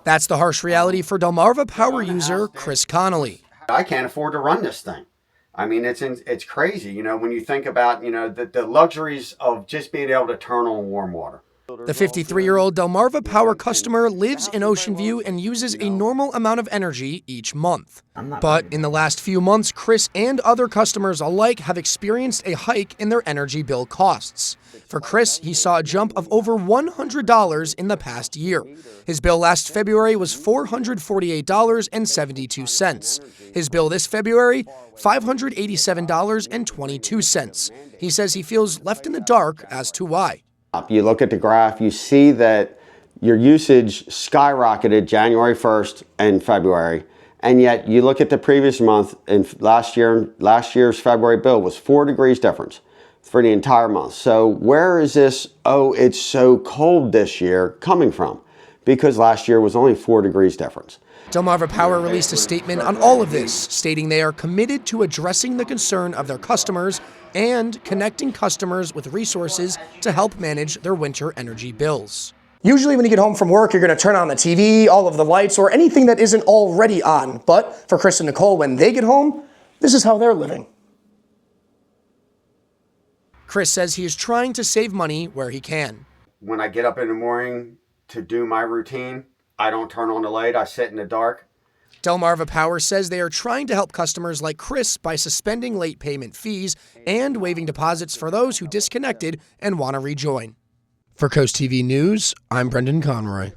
S1: That's the harsh reality for Delmarva Power user Chris Connolly.
S5: I can't afford to run this thing. I mean, it's crazy, you know, when you think about, you know, the luxuries of just being able to turn on warm water.
S1: The 53-year-old Delmarva Power customer lives in Ocean View and uses a normal amount of energy each month. But in the last few months, Chris and other customers alike have experienced a hike in their energy bill costs. For Chris, he saw a jump of over $100 in the past year. His bill last February was $448.72. His bill this February, $587.22. He says he feels left in the dark as to why.
S5: You look at the graph, you see that your usage skyrocketed January 1st and February, and yet you look at the previous month and last year's February bill was 4 degrees difference for the entire month. So where is this, oh, it's so cold this year coming from? Because last year was only 4 degrees difference.
S1: Delmarva Power released a statement on all of this, stating they are committed to addressing the concern of their customers and connecting customers with resources to help manage their winter energy bills.
S22: Usually when you get home from work, you're going to turn on the TV, all of the lights, or anything that isn't already on. But for Chris and Nicole, when they get home, this is how they're living.
S1: Chris says he is trying to save money where he can.
S5: When I get up in the morning to do my routine, I don't turn on the light, I sit in the dark.
S1: Delmarva Power says they are trying to help customers like Chris by suspending late payment fees and waiving deposits for those who disconnected and want to rejoin. For CoastTV News, I'm Brendan Conroy.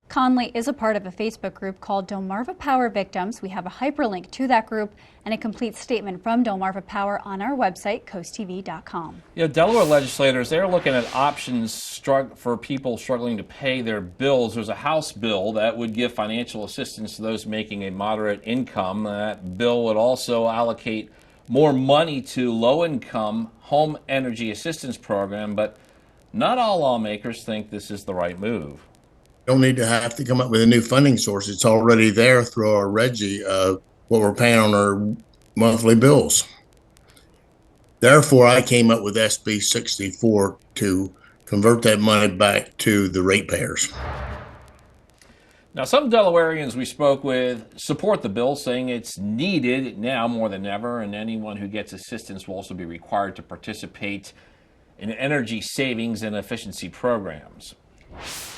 S3: Conley is a part of a Facebook group called Delmarva Power Victims. We have a hyperlink to that group and a complete statement from Delmarva Power on our website, coasttv.com.
S2: You know, Delaware legislators, they're looking at options for people struggling to pay their bills. There's a House bill that would give financial assistance to those making a moderate income. That bill would also allocate more money to low-income home energy assistance program, but not all lawmakers think this is the right move.
S23: Don't need to have to come up with a new funding source. It's already there through our RGGI, what we're paying on our monthly bills. Therefore, I came up with SB 64 to convert that money back to the ratepayers.
S2: Now, some Delawareans we spoke with support the bill, saying it's needed now more than ever, and anyone who gets assistance will also be required to participate in energy savings and efficiency programs.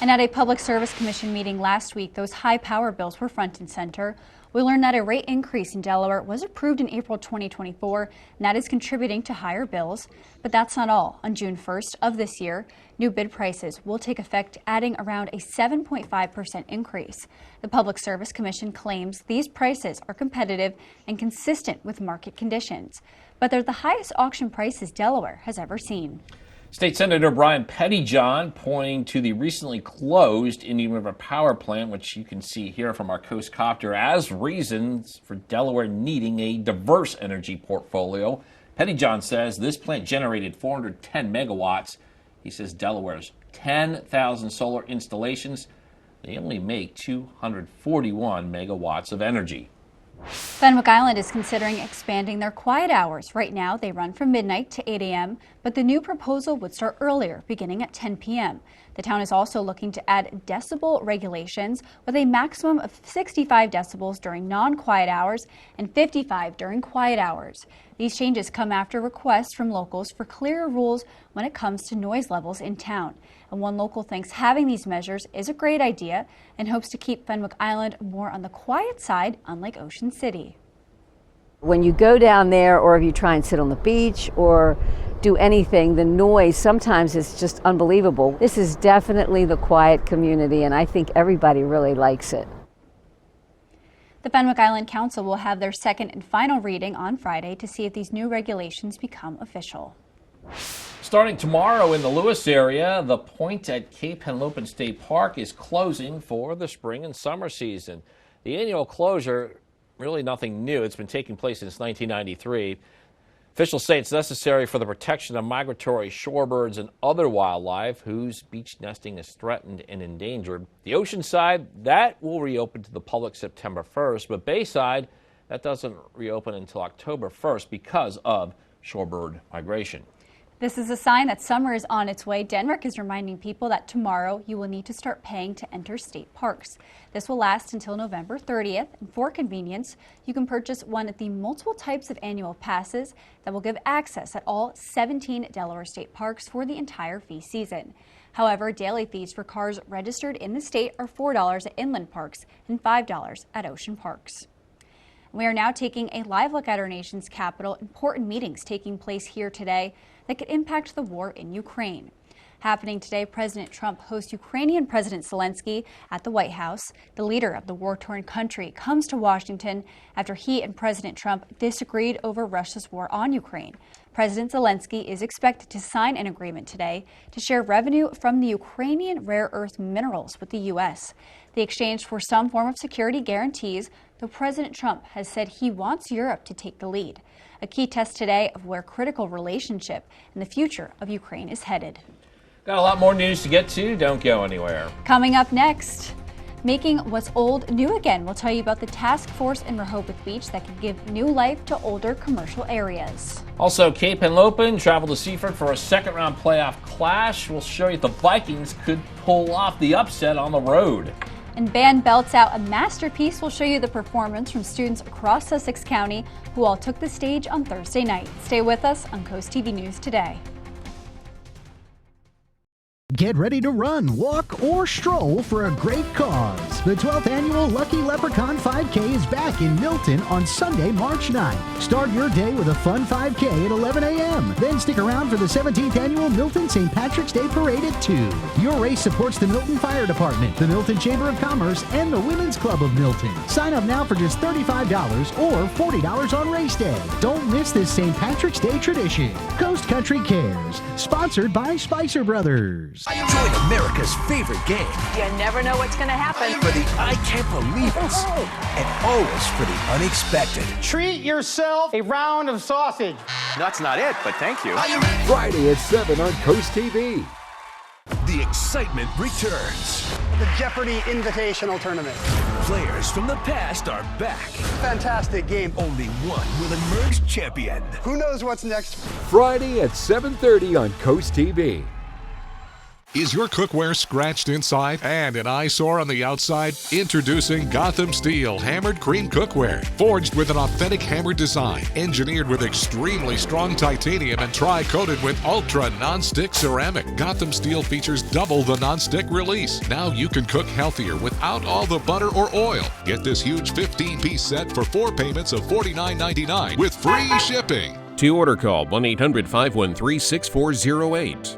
S3: And at a Public Service Commission meeting last week, those high power bills were front and center. We learned that a rate increase in Delaware was approved in April 2024, and that is contributing to higher bills. But that's not all. On June 1st of this year, new bid prices will take effect, adding around a 7.5% increase. The Public Service Commission claims these prices are competitive and consistent with market conditions, but they're the highest auction prices Delaware has ever seen.
S2: State Senator Brian Pettyjohn pointing to the recently closed Indian River Power Plant, which you can see here from our Coast Copter, as reasons for Delaware needing a diverse energy portfolio. Pettyjohn says this plant generated 410 megawatts. He says Delaware's 10,000 solar installations, they only make 241 megawatts of energy.
S3: Fenwick Island is considering expanding their quiet hours. Right now, they run from midnight to 8 a.m., but the new proposal would start earlier, beginning at 10 p.m. The town is also looking to add decibel regulations with a maximum of 65 decibels during non-quiet hours and 55 during quiet hours. These changes come after requests from locals for clearer rules when it comes to noise levels in town. And one local thinks having these measures is a great idea and hopes to keep Fenwick Island more on the quiet side, unlike Ocean City.
S7: When you go down there, or if you try and sit on the beach or do anything, the noise sometimes is just unbelievable. This is definitely the quiet community, and I think everybody really likes it.
S3: The Fenwick Island Council will have their second and final reading on Friday to see if these new regulations become official.
S2: Starting tomorrow in the Lewis area, the point at Cape Henlopen State Park is closing for the spring and summer season. The annual closure, really nothing new. It's been taking place since 1993. Officials say it's necessary for the protection of migratory shorebirds and other wildlife whose beach nesting is threatened and endangered. The ocean side, that will reopen to the public September 1st, but Bayside, that doesn't reopen until October 1st because of shorebird migration.
S3: This is a sign that summer is on its way. Denmark is reminding people that tomorrow you will need to start paying to enter state parks. This will last until November 30th, and for convenience, you can purchase one of the multiple types of annual passes that will give access at all 17 Delaware state parks for the entire fee season. However, daily fees for cars registered in the state are $4 at inland parks and $5 at ocean parks. We are now taking a live look at our nation's capital. Important meetings taking place here today that could impact the war in Ukraine. Happening today, President Trump hosts Ukrainian President Zelensky at the White House. The leader of the war-torn country comes to Washington after he and President Trump disagreed over Russia's war on Ukraine. President Zelensky is expected to sign an agreement today to share revenue from the Ukrainian rare earth minerals with the U.S. The exchange for some form of security guarantees, though President Trump has said he wants Europe to take the lead. A key test today of where critical relationship and the future of Ukraine is headed.
S2: Got a lot more news to get to. Don't go anywhere.
S3: Coming up next, making what's old new again. We'll tell you about the task force in Rehoboth Beach that could give new life to older commercial areas.
S2: Also, Cape Henlopen travel to Seaford for a second-round playoff clash. We'll show you if the Vikings could pull off the upset on the road.
S3: And band belts out a masterpiece. We'll show you the performance from students across Sussex County who all took the stage on Thursday night. Stay with us on CoastTV News Today.
S9: Get ready to run, walk, or stroll for a great cause. The 12th annual Lucky Leprechaun 5K is back in Milton on Sunday, March 9th. Start your day with a fun 5K at 11 a.m. Then stick around for the 17th annual Milton St. Patrick's Day Parade at 2. Your race supports the Milton Fire Department, the Milton Chamber of Commerce, and the Women's Club of Milton. Sign up now for just $35 or $40 on race day. Don't miss this St. Patrick's Day tradition. Coast Country Cares, sponsored by Spicer Brothers.
S8: Join America's favorite game.
S10: You never know what's going to happen.
S8: For the I can't believe it. And always for the unexpected.
S17: Treat yourself a round of sausage.
S19: That's not it, but thank you.
S24: Friday at 7 on CoastTV.
S8: The excitement returns.
S17: The Jeopardy Invitational Tournament.
S8: Players from the past are back.
S17: Fantastic game.
S8: Only one will emerge champion.
S17: Who knows what's next?
S24: Friday at 7:30 on CoastTV.
S11: Is your cookware scratched inside and an eyesore on the outside? Introducing Gotham Steel Hammered Cream Cookware. Forged with an authentic hammered design, engineered with extremely strong titanium and tri-coated with ultra non-stick ceramic. Gotham Steel features double the non-stick release. Now you can cook healthier without all the butter or oil. Get this huge 15-piece set for 4 payments of $49.99 with free shipping.
S13: To order, call 1-800-513-6408.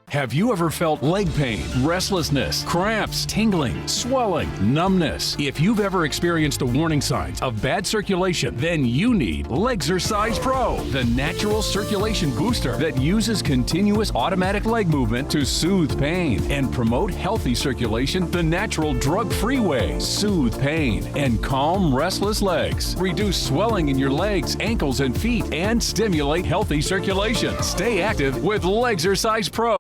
S14: Have you ever felt leg pain, restlessness, cramps, tingling, swelling, numbness? If you've ever experienced the warning signs of bad circulation, then you need Legzercise Pro, the natural circulation booster that uses continuous automatic leg movement to soothe pain and promote healthy circulation the natural drug-free way. Soothe pain and calm restless legs. Reduce swelling in your legs, ankles, and feet and stimulate healthy circulation. Stay active with Legzercise Pro.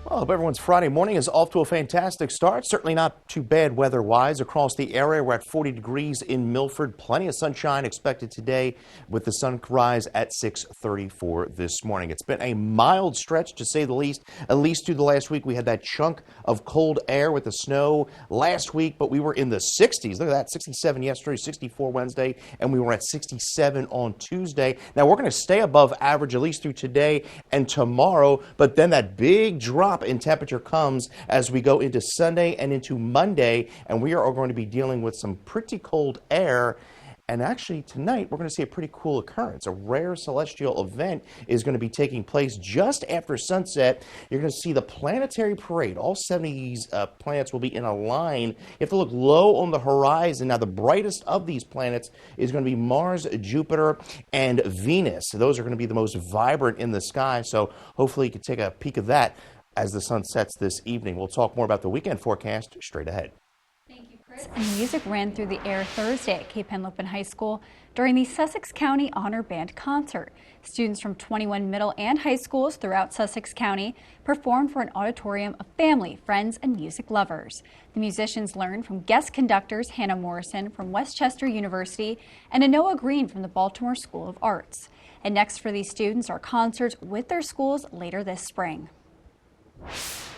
S4: Well, I hope everyone's Friday morning is off to a fantastic start. Certainly not too bad weather-wise across the area. We're at 40 degrees in Milford. Plenty of sunshine expected today with the sunrise at 6:34 this morning. It's been a mild stretch, to say the least. At least through the last week, we had that chunk of cold air with the snow last week, but we were in the 60s. Look at that, 67 yesterday, 64 Wednesday, and we were at 67 on Tuesday. Now, we're going to stay above average at least through today and tomorrow, but then that big drop in temperature comes as we go into Sunday and into Monday, and we are going to be dealing with some pretty cold air. And actually tonight we're going to see a pretty cool occurrence. A rare celestial event is going to be taking place just after sunset. You're going to see the planetary parade. All 70 of these planets will be in a line. You have to look low on the horizon. Now, the brightest of these planets is going to be Mars, Jupiter, and Venus. So those are going to be the most vibrant in the sky. So hopefully you can take a peek of that as the sun sets this evening. We'll talk more about the weekend forecast straight ahead.
S3: And music ran through the air Thursday at Cape Henlopen High School during the Sussex County Honor Band concert. Students from 21 middle and high schools throughout Sussex County performed for an auditorium of family, friends, and music lovers. The musicians learned from guest conductors Hannah Morrison from Westchester University and Anoa Green from the Baltimore School of Arts. And next for these students are concerts with their schools later this spring.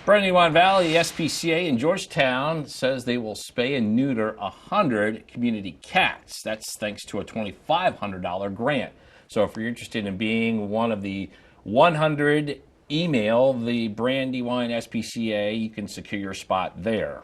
S2: Brandywine Valley SPCA in Georgetown says they will spay and neuter 100 community cats. That's thanks to a $2,500 grant. So if you're interested in being one of the 100, email the Brandywine SPCA. You can secure your spot there.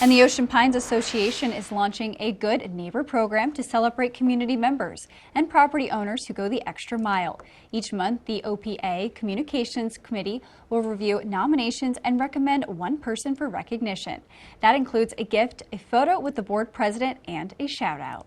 S3: And the Ocean Pines Association is launching a Good Neighbor program to celebrate community members and property owners who go the extra mile. Each month, the OPA Communications Committee will review nominations and recommend one person for recognition. That includes a gift, a photo with the board president, and a shout out.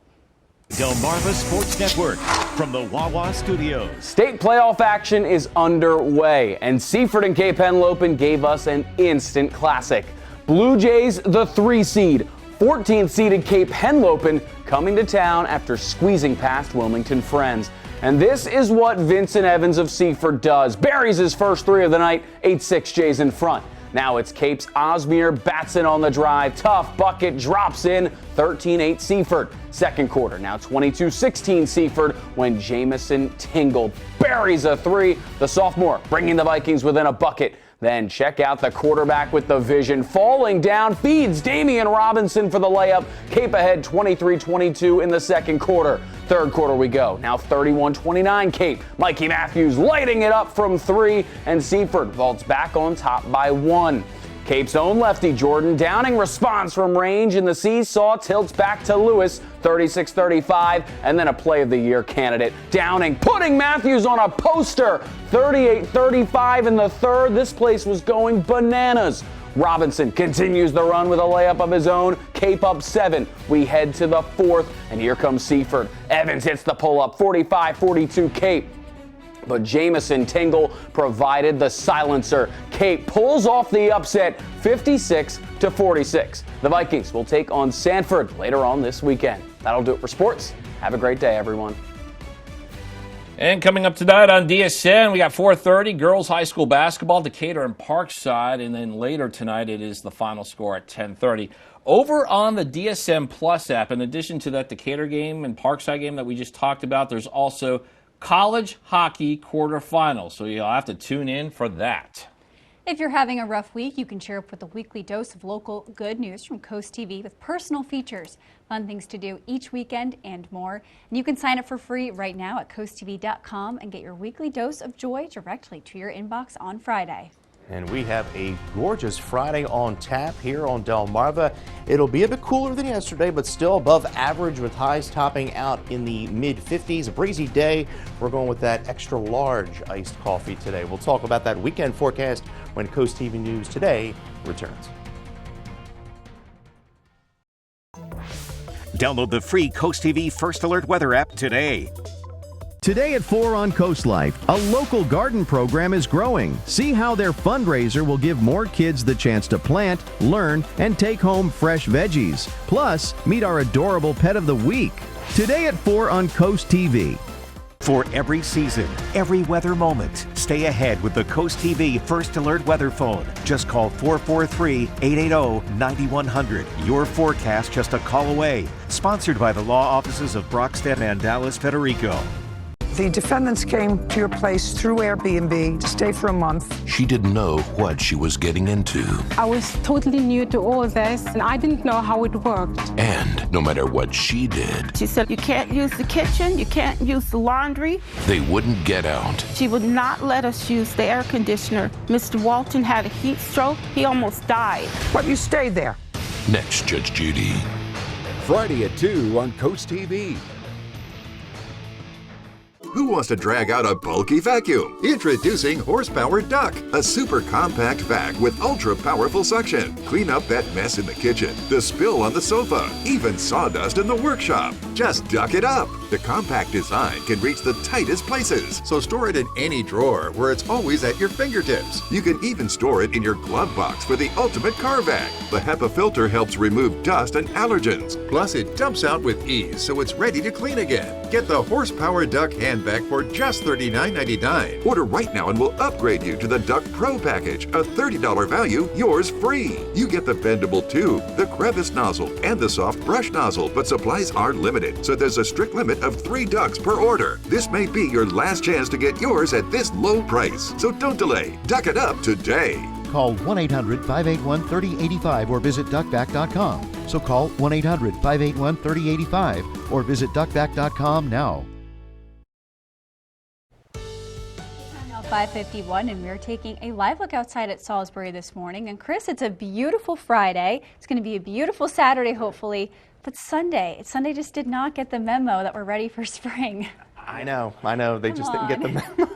S6: Delmarva Sports Network from the Wawa Studios.
S15: State playoff action is underway, and Seaford and Cape Henlopen gave us an instant classic. Blue Jays, the 3 seed, 14th seeded Cape Henlopen coming to town after squeezing past Wilmington Friends. And this is what Vincent Evans of Seaford does. Buries his first 3 of the night, 8-6 Jays in front. Now it's Cape's Osmeer Batson on the drive. Tough bucket drops in, 13-8 Seaford. Second quarter, now 22-16 Seaford when Jamison Tingle buries a 3. The sophomore bringing the Vikings within a bucket. Then check out the quarterback with the vision. Falling down, feeds Damian Robinson for the layup. Cape ahead 23-22 in the second quarter. Third quarter we go. Now 31-29 Cape. Mikey Matthews lighting it up from 3, and Seaford vaults back on top by 1. Cape's own lefty Jordan Downing responds from range, and the seesaw tilts back to Lewis, 36-35, and then a play of the year candidate. Downing putting Matthews on a poster, 38-35 in the third. This place was going bananas. Robinson continues the run with a layup of his own. Cape up 7. We head to the fourth, and here comes Seaford. Evans hits the pull-up, 45-42 Cape. But Jamison Tingle provided the silencer. Cape pulls off the upset, 56-46. The Vikings will take on Sanford later on this weekend. That'll do it for sports. Have a great day, everyone.
S2: And coming up tonight on DSN, we got 4:30 girls high school basketball, Decatur and Parkside, and then later tonight it is the final score at 10:30. Over on the DSN Plus app, in addition to that Decatur game and Parkside game that we just talked about, there's also college hockey quarterfinals, so you'll have to tune in for that.
S3: If you're having a rough week, you can cheer up with a weekly dose of local good news from Coast TV with personal features, fun things to do each weekend, and more. And you can sign up for free right now at coasttv.com and get your weekly dose of joy directly to your inbox on Friday.
S4: And we have a gorgeous Friday on tap here on Delmarva. It'll be a bit cooler than yesterday, but still above average with highs topping out in the mid-50s. A breezy day. We're going with that extra large iced coffee today. We'll talk about that weekend forecast when Coast TV News Today returns.
S6: Download the free Coast TV First Alert Weather app today.
S12: Today at 4 on Coast Life, a local garden program is growing. See how their fundraiser will give more kids the chance to plant, learn, and take home fresh veggies. Plus, meet our adorable pet of the week. Today at 4 on Coast TV.
S6: For every season, every weather moment, stay ahead with the Coast TV First Alert Weather Phone. Just call 443-880-9100. Your forecast just a call away. Sponsored by the law offices of Brockstead and Dallas Federico.
S13: The defendants came to your place through Airbnb to stay for a month.
S16: She didn't know what she was getting into.
S18: I was totally new to all this, and I didn't know how it worked.
S16: And no matter what she did,
S25: she said, you can't use the kitchen, you can't use the laundry.
S16: They wouldn't get out.
S25: She would not let us use the air conditioner. Mr. Walton had a heat stroke. He almost died.
S13: But you stayed there.
S16: Next, Judge Judy.
S24: Friday at 2 on Coast TV.
S26: Who wants to drag out a bulky vacuum? Introducing Horsepower Duck, a super compact vac with ultra powerful suction. Clean up that mess in the kitchen, the spill on the sofa, even sawdust in the workshop. Just duck it up. The compact design can reach the tightest places, so store it in any drawer where it's always at your fingertips. You can even store it in your glove box for the ultimate car vac. The HEPA filter helps remove dust and allergens. Plus, it dumps out with ease, so it's ready to clean again. Get the Horsepower Duck hand vac for just $39.99. Order right now and we'll upgrade you to the Duck Pro package, a $30 value, yours free. You get the bendable tube, the crevice nozzle, and the soft brush nozzle, but supplies are limited, so there's a strict limit of 3 ducks per order. This may be your last chance to get yours at this low price, so don't delay. Duck it up today.
S27: Call 1-800-581-3085 or visit duckback.com. So call 1-800-581-3085 or visit duckback.com now.
S3: 5:51, and we're taking a live look outside at Salisbury this morning. And Chris, it's a beautiful Friday. It's going to be a beautiful Saturday, hopefully. But Sunday just did not get the memo that we're ready for spring.
S4: I know. They just didn't get the memo.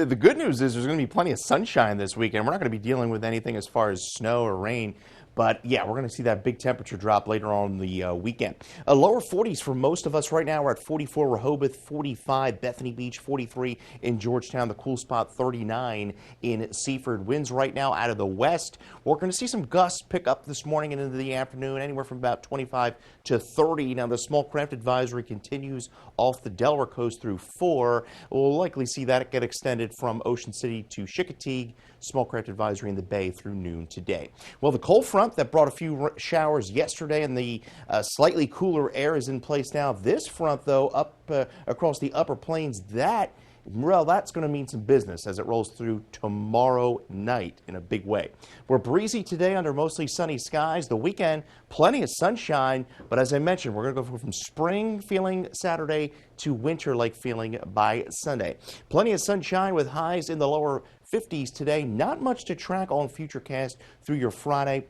S4: The good news is there's going to be plenty of sunshine this weekend. We're not going to be dealing with anything as far as snow or rain. But yeah, we're going to see that big temperature drop later on in the weekend. Lower 40s for most of us right now. We're at 44 Rehoboth, 45 Bethany Beach, 43 in Georgetown. The cool spot 39 in Seaford. Winds right now out of the west. We're going to see some gusts pick up this morning and into the afternoon, anywhere from about 25 to 30. Now the small craft advisory continues off the Delaware coast through 4. We'll likely see that get extended from Ocean City to Chickateague. Small craft advisory in the bay through noon today. Well, the cold front that brought a few showers yesterday and the slightly cooler air is in place now. This front, though, up across the upper plains, that's going to mean some business as it rolls through tomorrow night in a big way. We're breezy today under mostly sunny skies. The weekend, plenty of sunshine, but as I mentioned, we're going to go from spring feeling Saturday to winter-like feeling by Sunday. Plenty of sunshine with highs in the lower 50s today. Not much to track on Futurecast through your Friday.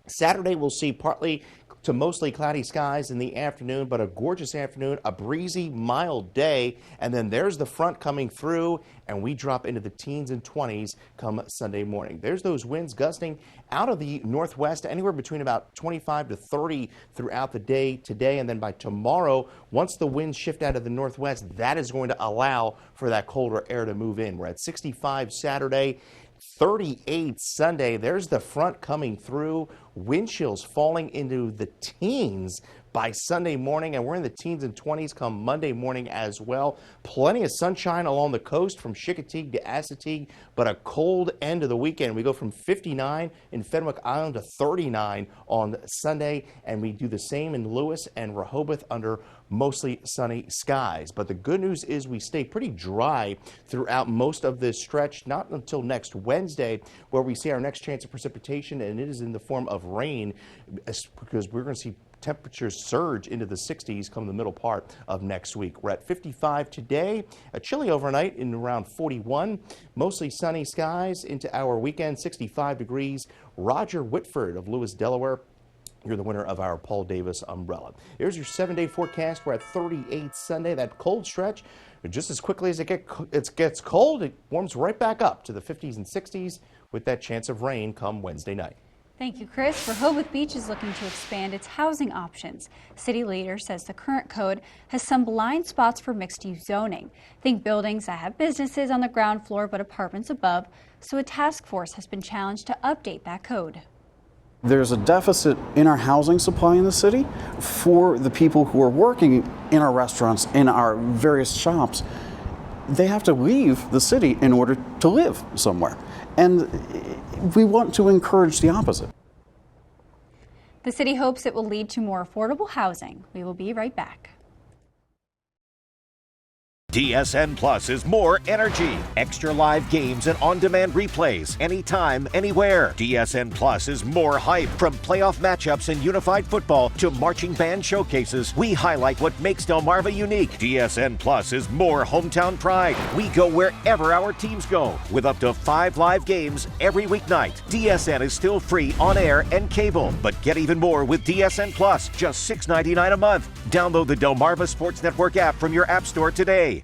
S4: Saturday, we'll see partly to mostly cloudy skies in the afternoon, but a gorgeous afternoon, a breezy, mild day, and then there's the front coming through, and we drop into the teens and 20s come Sunday morning. There's those winds gusting out of the northwest, anywhere between about 25 to 30 throughout the day today, and then by tomorrow, once the winds shift out of the northwest, that is going to allow for that colder air to move in. We're at 65 Saturday. 38 Sunday. There's the front coming through. Wind chills falling into the teens by Sunday morning, and we're in the teens and 20s come Monday morning as well. Plenty of sunshine along the coast from Chickatee to Assateague, but a cold end of the weekend. We go from 59 in Fenwick Island to 39 on Sunday, and we do the same in Lewis and Rehoboth under mostly sunny skies. But the good news is we stay pretty dry throughout most of this stretch, not until next Wednesday, where we see our next chance of precipitation, and it is in the form of rain, because we're going to see temperatures surge into the 60s come the middle part of next week. We're at 55 today, a chilly overnight in around 41, mostly sunny skies into our weekend, 65 degrees. Roger Whitford of Lewis, Delaware, you're the winner of our Paul Davis umbrella. Here's your 7-day forecast. We're at 38 Sunday. That cold stretch, just as quickly as it gets cold, it warms right back up to the 50s and 60s with that chance of rain come Wednesday night.
S3: Thank you, Chris. Rehoboth Beach is looking to expand its housing options. City leader says the current code has some blind spots for mixed-use zoning. Think buildings that have businesses on the ground floor but apartments above, so a task force has been challenged to update that code.
S1: There's a deficit in our housing supply in the city for the people who are working in our restaurants, in our various shops. They have to leave the city in order to live somewhere. And we want to encourage the opposite.
S3: The city hopes it will lead to more affordable housing. We will be right back.
S6: DSN Plus is more energy. Extra live games and on-demand replays anytime, anywhere. DSN Plus is more hype. From playoff matchups in unified football to marching band showcases, we highlight what makes Delmarva unique. DSN Plus is more hometown pride. We go wherever our teams go with up to 5 live games every weeknight. DSN is still free on air and cable, but get even more with DSN Plus, just $6.99 a month. Download the Delmarva Sports Network app from your app store today.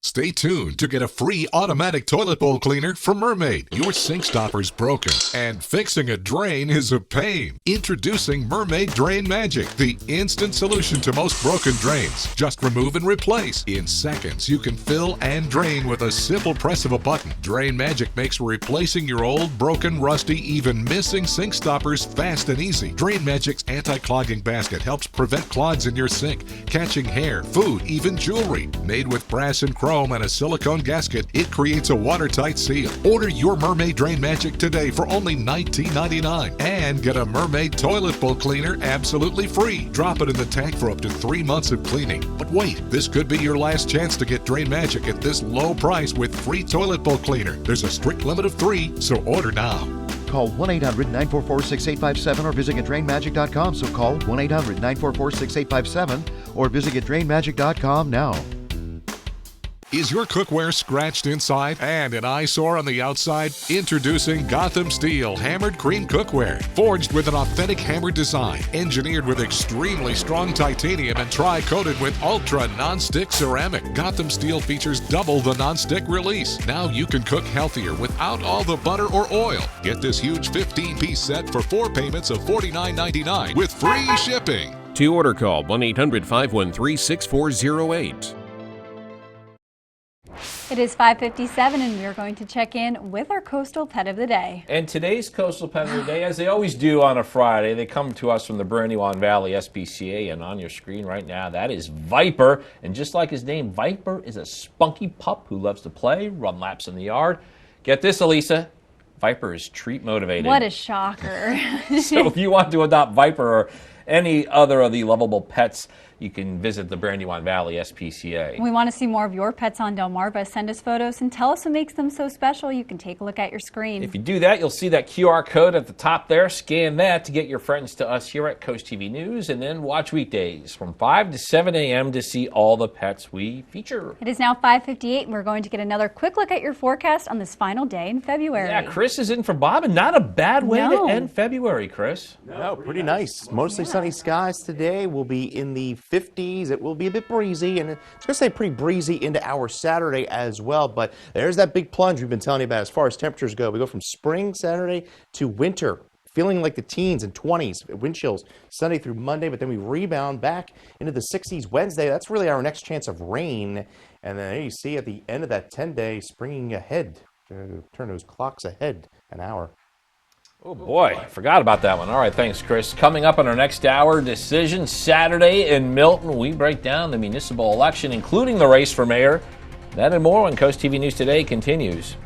S11: Stay tuned to get a free automatic toilet bowl cleaner from Mermaid. Your sink stopper's broken, and fixing a drain is a pain. Introducing Mermaid Drain Magic, the instant solution to most broken drains. Just remove and replace. In seconds, you can fill and drain with a simple press of a button. Drain Magic makes replacing your old, broken, rusty, even missing sink stoppers fast and easy. Drain Magic's anti-clogging basket helps prevent clogs in your sink, catching hair, food, even jewelry. Made with brass and chrome and a silicone gasket, it creates a watertight seal. Order your Mermaid Drain Magic today for only $19.99 and get a Mermaid toilet bowl cleaner absolutely free. Drop it in the tank for up to 3 months of cleaning. But wait, this could be your last chance to get Drain Magic at this low price with free toilet bowl cleaner. There's a strict limit of 3, so order now.
S27: Call 1-800-944-6857 or visit getdrainmagic.com. So call 1-800-944-6857 or visit getdrainmagic.com now.
S11: Is your cookware scratched inside and an eyesore on the outside? Introducing Gotham Steel Hammered Cream Cookware. Forged with an authentic hammered design, engineered with extremely strong titanium and tri-coated with ultra non-stick ceramic. Gotham Steel features double the non-stick release. Now you can cook healthier without all the butter or oil. Get this huge 15-piece set for 4 payments of $49.99 with free shipping.
S5: To order, call 1-800-513-6408.
S3: It is 5:57 and we are going to check in with our Coastal Pet of the Day.
S2: And today's Coastal Pet of the Day, as they always do on a Friday, they come to us from the Brandywine Valley SPCA, and on your screen right now, that is Viper. And just like his name, Viper is a spunky pup who loves to play, run laps in the yard. Get this, Elisa, Viper is treat motivated.
S3: What a shocker.
S2: So if you want to adopt Viper or any other of the lovable pets, you can visit the Brandywine Valley SPCA.
S3: We want to see more of your pets on Delmarva. Send us photos and tell us what makes them so special. You can take a look at your screen.
S2: If you do that, you'll see that QR code at the top there. Scan that to get your friends to us here at Coast TV News, and then watch weekdays from 5 to 7 a.m. to see all the pets we feature.
S3: It is now 5:58, and we're going to get another quick look at your forecast on this final day in February.
S2: Yeah, Chris is in for Bob, and not a bad way to end February, Chris.
S4: No, pretty nice. Mostly sunny skies today. We'll be in the 50s. It will be a bit breezy, and it's going to stay pretty breezy into our Saturday as well. But there's that big plunge we've been telling you about as far as temperatures go. We go from spring Saturday to winter, feeling like the teens and 20s, wind chills Sunday through Monday, but then we rebound back into the 60s Wednesday. That's really our next chance of rain. And then you see at the end of that 10-day, springing ahead, turn those clocks ahead an hour.
S2: Oh boy, forgot about that one. All right, thanks, Chris. Coming up in our next hour, Decision Saturday in Milton. We break down the municipal election, including the race for mayor. That and more when Coast TV News Today continues.